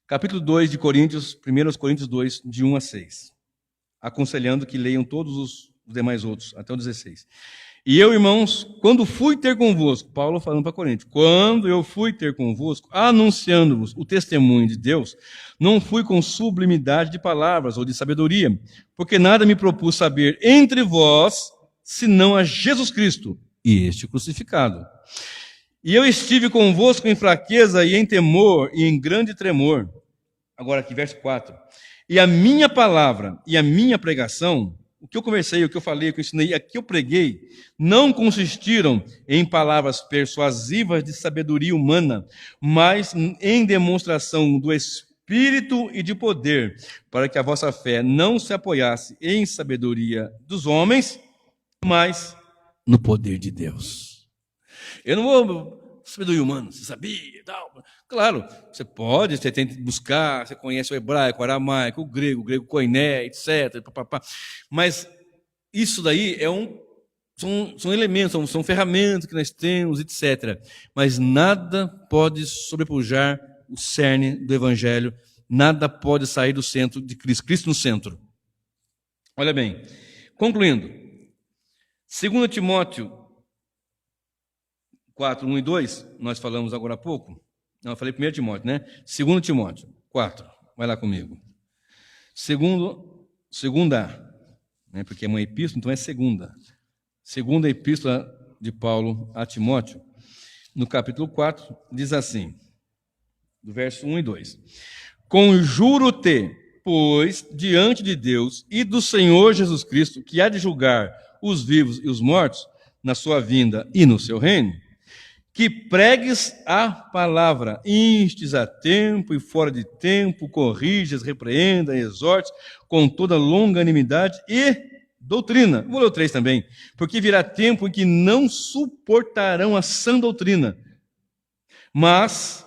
Speaker 1: Capítulo 2 de Coríntios, 1 aos Coríntios 2, de 1 a 6. Aconselhando que leiam todos os demais outros, até o 16. E eu, irmãos, quando fui ter convosco, Paulo falando para Coríntios, quando eu fui ter convosco, anunciando-vos o testemunho de Deus, não fui com sublimidade de palavras ou de sabedoria, porque nada me propus saber entre vós, senão a Jesus Cristo e este crucificado. E eu estive convosco em fraqueza e em temor e em grande tremor. Agora aqui, verso 4. E a minha palavra e a minha pregação, o que eu conversei, o que eu falei, o que eu ensinei, o que eu preguei, não consistiram em palavras persuasivas de sabedoria humana, mas em demonstração do Espírito e de poder, para que a vossa fé não se apoiasse em sabedoria dos homens, mas no poder de Deus. Eu não vou sabedoria humana, você sabia? Tal. Claro, você tem que buscar, você conhece o hebraico, o aramaico, o grego koiné, etc. Mas isso daí são elementos, são ferramentas que nós temos, etc. Mas nada pode sobrepujar o cerne do Evangelho, nada pode sair do centro de Cristo, Cristo no centro. Olha bem, concluindo, 2 Timóteo 4, 1 e 2, nós falamos agora há pouco. Não, eu falei 1 Timóteo, né? 2 Timóteo 4, vai lá comigo. Segunda, né? Porque é uma epístola, então é segunda. Segunda epístola de Paulo a Timóteo, no capítulo 4, diz assim, do verso 1 e 2. Conjuro-te, pois, diante de Deus e do Senhor Jesus Cristo, que há de julgar os vivos e os mortos na sua vinda e no seu reino, que pregues a palavra, instes a tempo e fora de tempo, corrijas, repreenda, exortes, com toda longanimidade e doutrina. Vou ler o 3 também. Porque virá tempo em que não suportarão a sã doutrina, mas,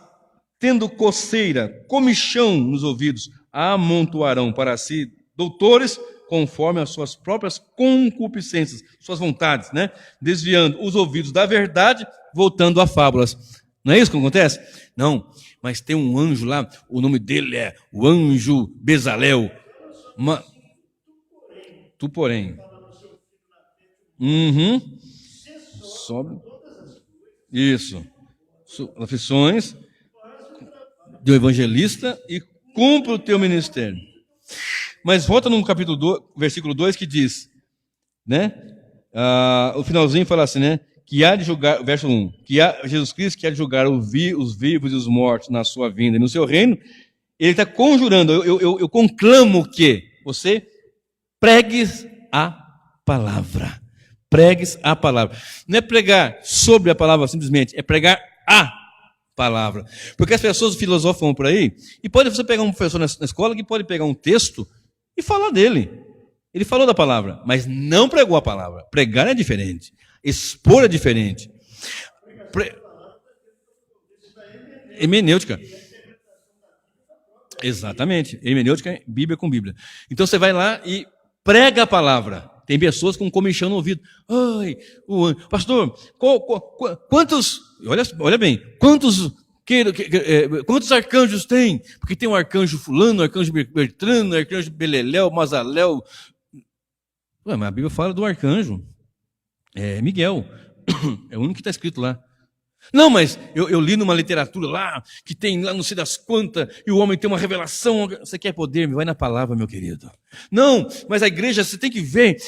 Speaker 1: tendo coceira, comichão nos ouvidos, amontoarão para si doutores, conforme as suas próprias concupiscências, suas vontades, né? Desviando os ouvidos da verdade, voltando a fábulas. Não é isso que acontece? Não, mas tem um anjo lá, o nome dele é o anjo Bezalel. Tu, porém. Uhum. Sobre. Isso. Aflições do evangelista e cumpre o teu ministério. Mas volta no capítulo 2, versículo 2, que diz, né? O finalzinho fala assim, né? Que há de julgar, verso 1, que há Jesus Cristo que há de julgar os vivos e os mortos na sua vinda e no seu reino. Ele está conjurando, eu conclamo que você pregues a palavra. Pregues a palavra. Não é pregar sobre a palavra simplesmente, é pregar a palavra. Porque as pessoas filosofam por aí, e pode você pegar um professor na escola que pode pegar um texto e falar dele. Ele falou da palavra, mas não pregou a palavra. Pregar é diferente. Expor é diferente. Hermenêutica. Exatamente. Hermenêutica é Bíblia com Bíblia. Então você vai lá e prega a palavra. Tem pessoas com comichão no ouvido. Ai, pastor, quantos, olha bem, quantos arcanjos tem? Porque tem um arcanjo fulano, um arcanjo Bertrano, um arcanjo Beleléu, Mazaléu. Mas a Bíblia fala do arcanjo. É Miguel. É o único que está escrito lá. Não, mas eu li numa literatura lá, que tem lá não sei das quantas, e o homem tem uma revelação. Você quer poder? Vai na palavra, meu querido. Não, mas a igreja, você tem que ver.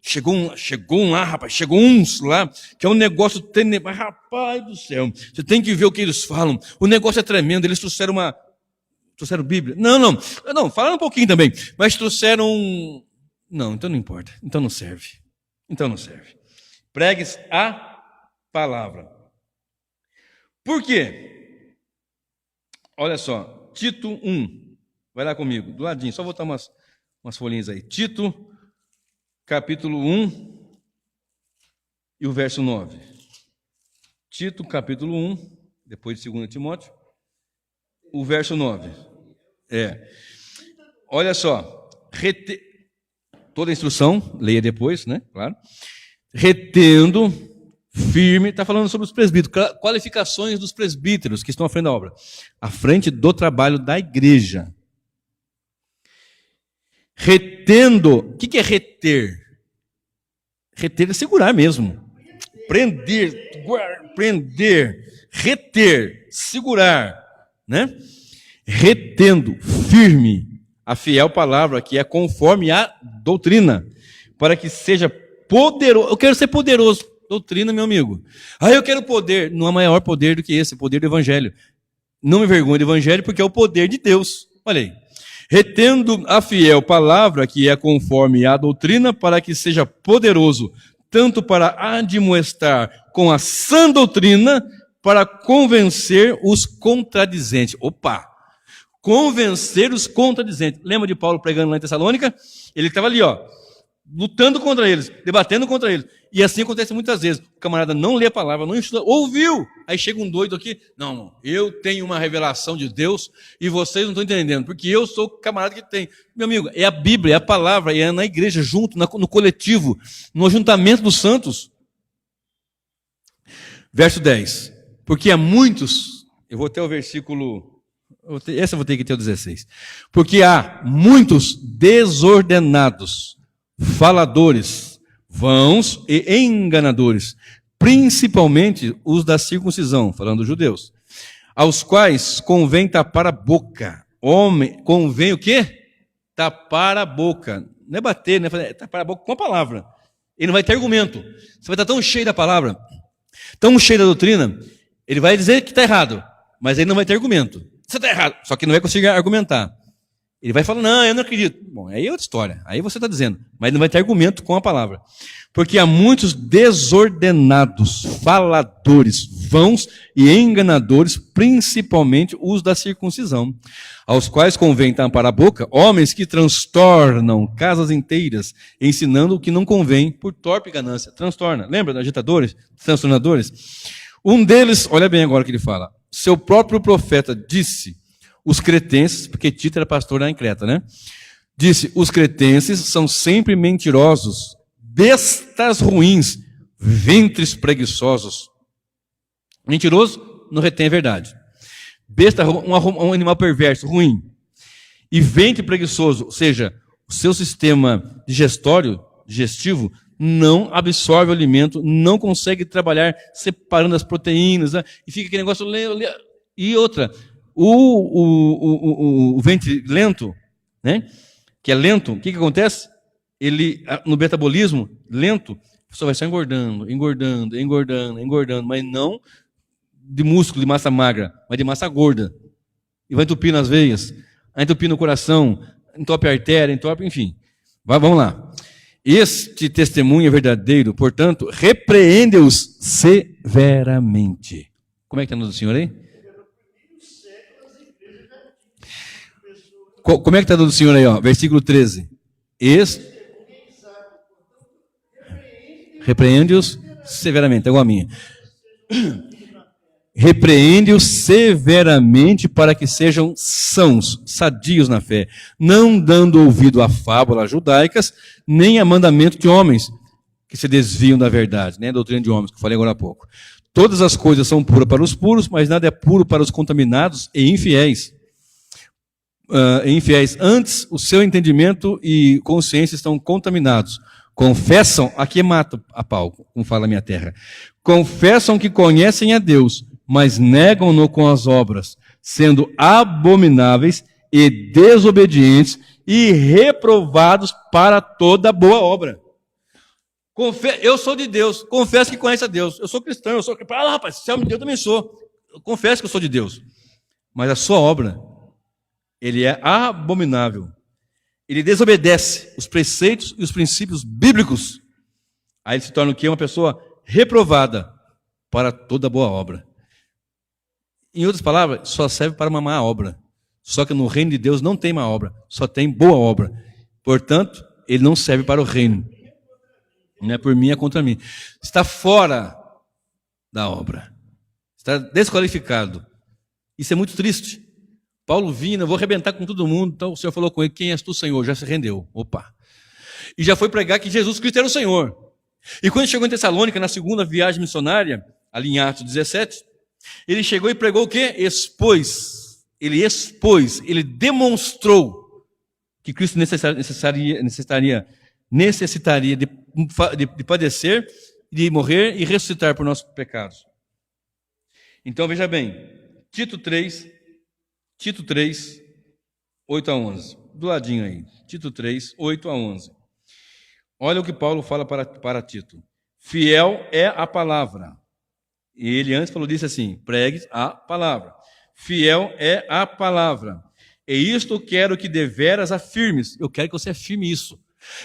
Speaker 1: Chegou um lá, rapaz, chegou uns lá, que é um negócio tenebroso. Rapaz do céu, você tem que ver o que eles falam. O negócio é tremendo, eles trouxeram Bíblia. Não, falaram um pouquinho também, mas trouxeram. Não, então não importa, então não serve. Pregues a palavra. Por quê? Olha só, Tito 1, vai lá comigo, do ladinho, só botar umas folhinhas aí. Tito, capítulo 1 e o verso 9. Tito, capítulo 1, depois de 2 Timóteo, o verso 9. Olha só, toda a instrução, leia depois, né? Claro. Retendo firme, está falando sobre os presbíteros, qualificações dos presbíteros que estão à frente da obra, à frente do trabalho da igreja. Retendo, o que é reter? Reter é segurar mesmo. Prender, reter, segurar, né? Retendo firme a fiel palavra que é conforme a doutrina, para que seja poderoso. Eu quero ser poderoso. Doutrina, meu amigo. Eu quero poder. Não há maior poder do que esse, o poder do evangelho. Não me envergonhe do evangelho, porque é o poder de Deus. Olha aí. Retendo a fiel palavra, que é conforme a doutrina, para que seja poderoso, tanto para admoestar com a sã doutrina, para convencer os contradizentes. Opa! Convencer os contradizentes. Lembra de Paulo pregando lá em Tessalônica? Ele estava ali, lutando contra eles, debatendo contra eles. E assim acontece muitas vezes. O camarada não lê a palavra, não estuda, ouviu. Aí chega um doido aqui. Não, eu tenho uma revelação de Deus e vocês não estão entendendo, porque eu sou o camarada que tem. Meu amigo, é a Bíblia, é a palavra, é na igreja, junto, no coletivo, no ajuntamento dos santos. Verso 10. Porque há muitos, eu vou até o versículo, essa eu vou ter que ter o 16. Porque há muitos desordenados, faladores, vãos e enganadores, principalmente os da circuncisão, falando dos judeus, aos quais convém tapar a boca. Convém o quê? Tapar a boca. Não é bater, não é tapar a boca com a palavra. Ele não vai ter argumento. Você vai estar tão cheio da palavra, tão cheio da doutrina, ele vai dizer que está errado, mas ele não vai ter argumento. Você está errado, só que não vai conseguir argumentar. Ele vai falar, não, eu não acredito. Bom, aí é outra história. Aí você está dizendo, mas não vai ter argumento com a palavra. Porque há muitos desordenados, faladores, vãos e enganadores, principalmente os da circuncisão, aos quais convém tampar a boca, homens que transtornam casas inteiras, ensinando o que não convém por torpe ganância. Transtorna. Lembra dos agitadores, transtornadores? Um deles, olha bem agora o que ele fala, seu próprio profeta disse, os cretenses, porque Tito era pastor lá em Creta, né? Disse, os cretenses são sempre mentirosos, bestas ruins, ventres preguiçosos. Mentiroso não retém a verdade. Besta, um animal perverso, ruim. E ventre preguiçoso, ou seja, o seu sistema digestivo não absorve o alimento, não consegue trabalhar separando as proteínas, né? E fica aquele negócio... E outra, o ventre lento, né? Que é lento, o que acontece? Ele, no metabolismo lento, a pessoa vai só engordando, mas não de músculo, de massa magra, mas de massa gorda. E vai entupindo as veias, vai entupindo o coração, entope a artéria, enfim. Vamos lá. Este testemunho é verdadeiro, portanto, repreende-os severamente. Como é que está no do Senhor aí? Como é que está do Senhor aí, ó? Versículo 13. Repreende-os severamente, é igual a minha. Repreende-os severamente para que sejam sãos, sadios na fé, não dando ouvido a fábulas judaicas, nem a mandamento de homens que se desviam da verdade, nem a doutrina de homens, que eu falei agora há pouco. Todas as coisas são puras para os puros, mas nada é puro para os contaminados e infiéis. Antes, o seu entendimento e consciência estão contaminados. Confessam, aqui mata a pau, como fala a minha terra. Confessam que conhecem a Deus, mas negam-no com as obras, sendo abomináveis e desobedientes e reprovados para toda boa obra. Eu sou de Deus, confesso que conhece a Deus. Eu sou cristão, eu sou cristão. Ah, rapaz, se é de Deus, eu também sou. Eu confesso que eu sou de Deus. Mas a sua obra, ele é abominável. Ele desobedece os preceitos e os princípios bíblicos. Aí ele se torna o quê? Uma pessoa reprovada para toda boa obra. Em outras palavras, só serve para uma má obra. Só que no reino de Deus não tem má obra, só tem boa obra. Portanto, ele não serve para o reino. Não é por mim, é contra mim. Está fora da obra. Está desqualificado. Isso é muito triste. Paulo vinha, eu vou arrebentar com todo mundo. Então o Senhor falou com ele, quem és tu, Senhor? Já se rendeu. Opa. E já foi pregar que Jesus Cristo era o Senhor. E quando chegou em Tessalônica, na segunda viagem missionária, ali em Atos 17, ele chegou e pregou o quê? Ele demonstrou que Cristo necessitaria de padecer, de morrer e ressuscitar por nossos pecados. Então veja bem, Tito 3, 8 a 11. Do ladinho aí. Tito 3, 8 a 11. Olha o que Paulo fala para Tito. Fiel é a palavra. E ele antes disse assim, pregue a palavra. Fiel é a palavra. E isto quero que deveras afirmes. Eu quero que você afirme isso.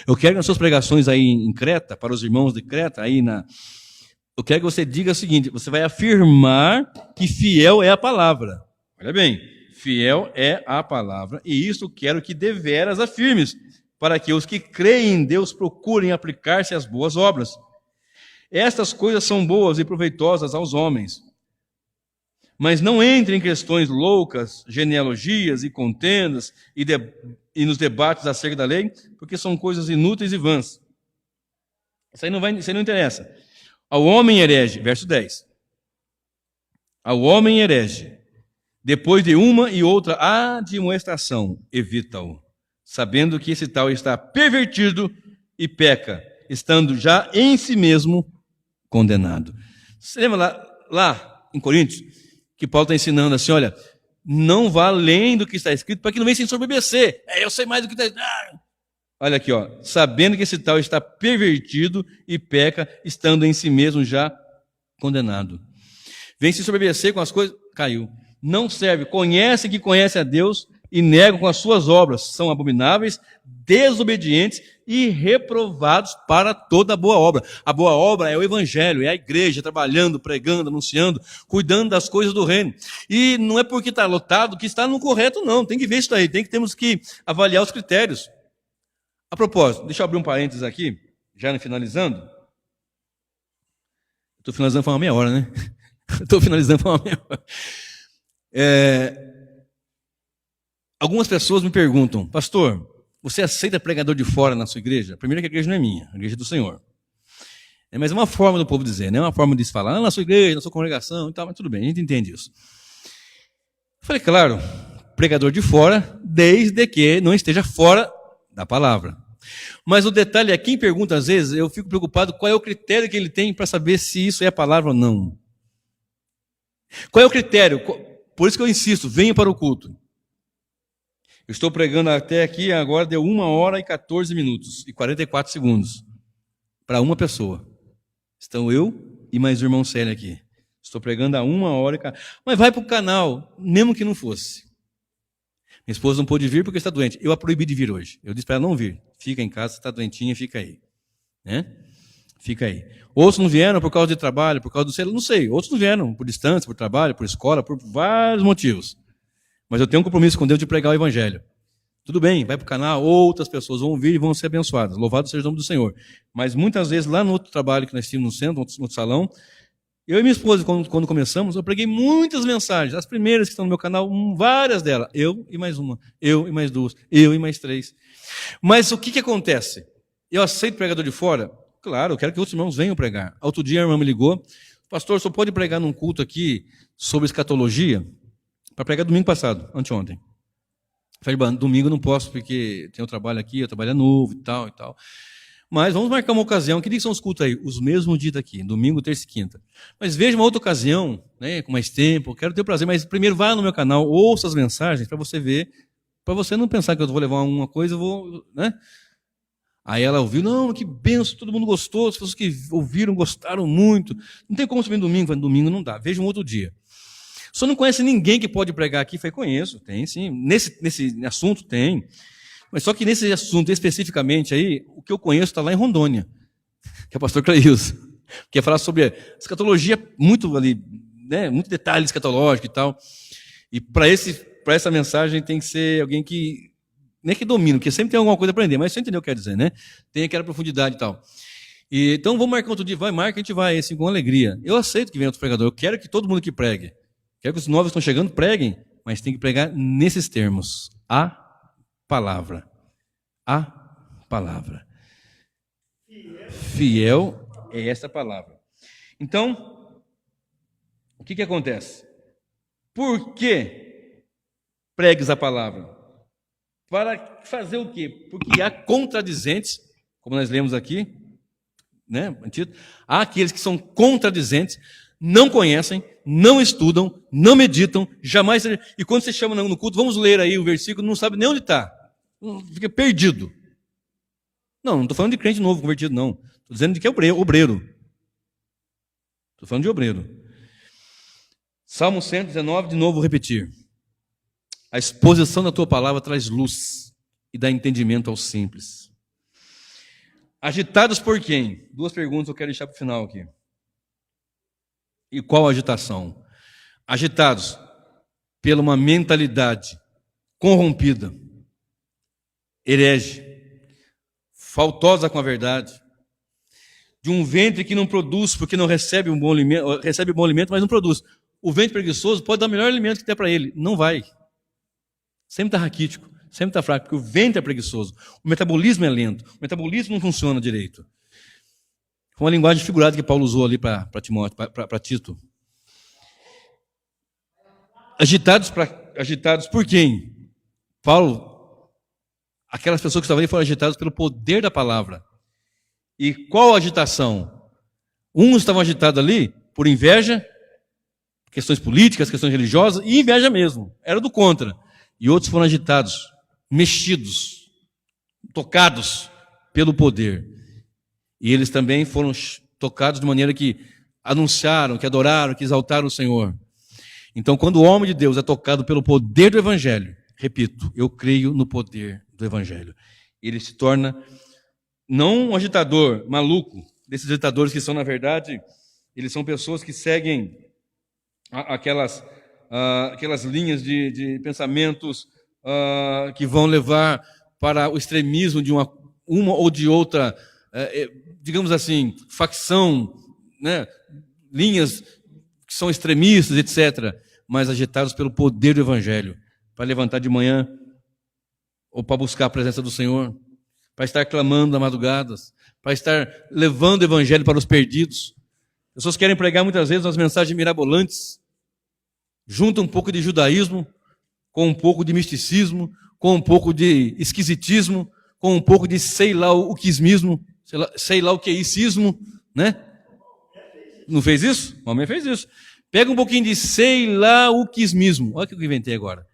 Speaker 1: Eu quero que nas suas pregações aí em Creta, para os irmãos de Creta, eu quero que você diga o seguinte, você vai afirmar que fiel é a palavra. Olha bem, fiel é a palavra, e isto quero que deveras afirmes, para que os que creem em Deus procurem aplicar-se às boas obras. Estas coisas são boas e proveitosas aos homens. Mas não entre em questões loucas, genealogias e contendas e nos debates acerca da lei, porque são coisas inúteis e vãs. Isso aí não interessa. Ao homem herege, verso 10. Ao homem herege, depois de uma e outra admoestação, evita-o, sabendo que esse tal está pervertido e peca, estando já em si mesmo condenado. Você lembra lá em Coríntios, que Paulo está ensinando assim, olha, não vá além do que está escrito, para que não venha se ensoberbecer. Eu sei mais do que está... Olha aqui, ó, sabendo que esse tal está pervertido e peca, estando em si mesmo já condenado. Vem se ensoberbecer com as coisas, caiu. Não serve, conhece que conhece a Deus e negam com as suas obras, são abomináveis, desobedientes e reprovados para toda boa obra. A boa obra é o evangelho, é a igreja trabalhando, pregando, anunciando, cuidando das coisas do reino. E não é porque está lotado que está no correto, não. Tem que ver isso aí, temos que avaliar os critérios. A propósito, deixa eu abrir um parênteses aqui, já finalizando. Estou finalizando foi uma meia hora, né? Estou finalizando foi uma meia hora. Algumas pessoas me perguntam, pastor, você aceita pregador de fora na sua igreja? Primeiro que a igreja não é minha, a igreja é do Senhor. Mas é uma forma do povo dizer, não é uma forma de se falar, na sua igreja, na sua congregação e tal, mas tudo bem, a gente entende isso. Eu falei, claro, pregador de fora, desde que não esteja fora da palavra. Mas o detalhe é, quem pergunta às vezes, eu fico preocupado qual é o critério que ele tem para saber se isso é a palavra ou não. Qual é o critério? Por isso que eu insisto, venha para o culto. Eu estou pregando até aqui, agora deu 1h14 e 44 segundos. Para uma pessoa. Estão eu e mais o irmão Célio aqui. Estou pregando há 1h. Mas vai para o canal, mesmo que não fosse. Minha esposa não pôde vir porque está doente. Eu a proibi de vir hoje. Eu disse para ela não vir. Fica em casa, está doentinha, fica aí. Né? Fica aí. Outros não vieram por causa de trabalho, por causa do celular, não sei. Outros não vieram por distância, por trabalho, por escola, por vários motivos. Mas eu tenho um compromisso com Deus de pregar o Evangelho. Tudo bem, vai para o canal, outras pessoas vão vir e vão ser abençoadas. Louvado seja o nome do Senhor. Mas muitas vezes, lá no outro trabalho que nós tínhamos no centro, no outro salão, eu e minha esposa, quando começamos, eu preguei muitas mensagens. As primeiras que estão no meu canal, várias delas. Eu e mais uma. Eu e mais duas. Eu e mais três. Mas o que acontece? Eu aceito pregador de fora? Claro, eu quero que outros irmãos venham pregar. Outro dia a irmã me ligou. Pastor, só pode pregar num culto aqui sobre escatologia? Para pregar domingo passado, anteontem. Falei, domingo não posso porque tenho trabalho aqui, eu trabalho novo e tal e tal. Mas vamos marcar uma ocasião. Que dia são os cultos aí? Os mesmos dias daqui, domingo, terça e quinta. Mas veja uma outra ocasião, né, com mais tempo, eu quero ter o prazer, mas primeiro vá no meu canal, ouça as mensagens para você ver, para você não pensar que eu vou levar uma coisa, eu vou, né? Aí ela ouviu, não, que benção, todo mundo gostou, as pessoas que ouviram gostaram muito. Não tem como você vir domingo, domingo não dá, veja um outro dia. Só não conhece ninguém que pode pregar aqui? Falei, conheço, tem sim, nesse assunto tem. Mas só que nesse assunto especificamente aí, o que eu conheço está lá em Rondônia, que é o pastor Cleilson, que ia falar sobre escatologia, muito ali, né, muito detalhe escatológico e tal. E para essa mensagem tem que ser alguém que, nem que domina, porque sempre tem alguma coisa a aprender, mas você entendeu o que eu quero dizer, né? Tem aquela profundidade e tal. Então vamos marcar outro dia, marca, a gente vai, assim, com alegria. Eu aceito que venha outro pregador, eu quero que todo mundo que pregue. Quero que os novos que estão chegando preguem, mas tem que pregar nesses termos. A palavra. A palavra. Fiel é essa palavra. Então, o que acontece? Por que pregues a palavra? Para fazer o quê? Porque há contradizentes, como nós lemos aqui, né? Há aqueles que são contradizentes, não conhecem, não estudam, não meditam, jamais. E quando você chama no culto, vamos ler aí o versículo, não sabe nem onde está. Fica perdido. Não estou falando de crente novo, convertido, não. Estou dizendo de que é obreiro. Estou falando de obreiro. Salmo 119, de novo vou repetir. A exposição da tua palavra traz luz e dá entendimento aos simples. Agitados por quem? Duas perguntas eu quero deixar para o final aqui. E qual a agitação? Agitados pela uma mentalidade corrompida, herege, faltosa com a verdade, de um ventre que não produz porque não recebe um bom alimento, recebe bom alimento, mas não produz. O ventre preguiçoso pode dar o melhor alimento que der para ele, não vai. Sempre está raquítico, sempre está fraco, porque o ventre é preguiçoso, o metabolismo é lento, o metabolismo não funciona direito. Foi uma linguagem figurada que Paulo usou ali para Timóteo, para Tito. Agitados por quem? Paulo, aquelas pessoas que estavam ali foram agitadas pelo poder da palavra. E qual a agitação? Uns estavam agitados ali por inveja, questões políticas, questões religiosas, e inveja mesmo, era do contra. E outros foram agitados, mexidos, tocados pelo poder. E eles também foram tocados de maneira que anunciaram, que adoraram, que exaltaram o Senhor. Então, quando o homem de Deus é tocado pelo poder do Evangelho, repito, eu creio no poder do Evangelho. Ele se torna não um agitador maluco, desses agitadores que são, na verdade, eles são pessoas que seguem aquelas linhas de pensamentos que vão levar para o extremismo de uma ou de outra, digamos assim, facção, né? Linhas que são extremistas, etc., mas agitados pelo poder do Evangelho, para levantar de manhã ou para buscar a presença do Senhor, para estar clamando nas madrugadas, para estar levando o Evangelho para os perdidos. Pessoas querem pregar muitas vezes umas mensagens mirabolantes, juntam um pouco de judaísmo com um pouco de misticismo, com um pouco de esquisitismo, com um pouco de sei lá o quismismo, sei lá o que é icismo, né? Não fez isso? O homem fez isso. Pega um pouquinho de sei lá o quismismo. Olha o que eu inventei agora.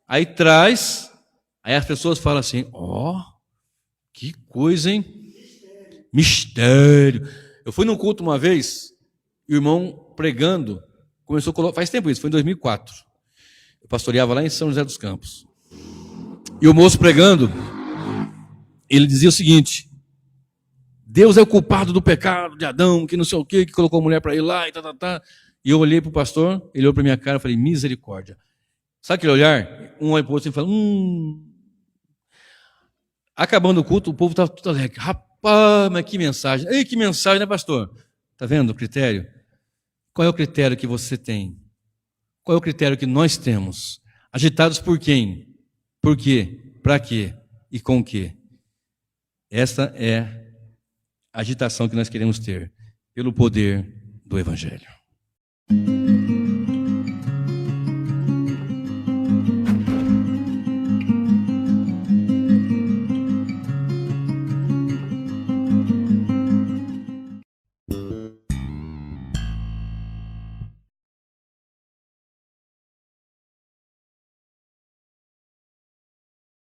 Speaker 1: Aí traz, aí as pessoas falam assim, que coisa, hein? Mistério. Eu fui num culto uma vez, o irmão pregando, começou a colocar, faz tempo isso, foi em 2004. Eu pastoreava lá em São José dos Campos. E o moço pregando, ele dizia o seguinte: Deus é o culpado do pecado de Adão, que não sei o quê, que colocou a mulher para ir lá e tá. E eu olhei para o pastor, ele olhou para minha cara e falei, misericórdia. Sabe aquele olhar? Um olha para o outro e fala, Acabando o culto, o povo estava tudo alegre. Rapaz, mas que mensagem. Ei, que mensagem, né, pastor? Está vendo o critério? Qual é o critério que você tem? Qual é o critério que nós temos? Agitados por quem? Por quê? Para quê? E com quê? Esta é a agitação que nós queremos ter pelo poder do Evangelho.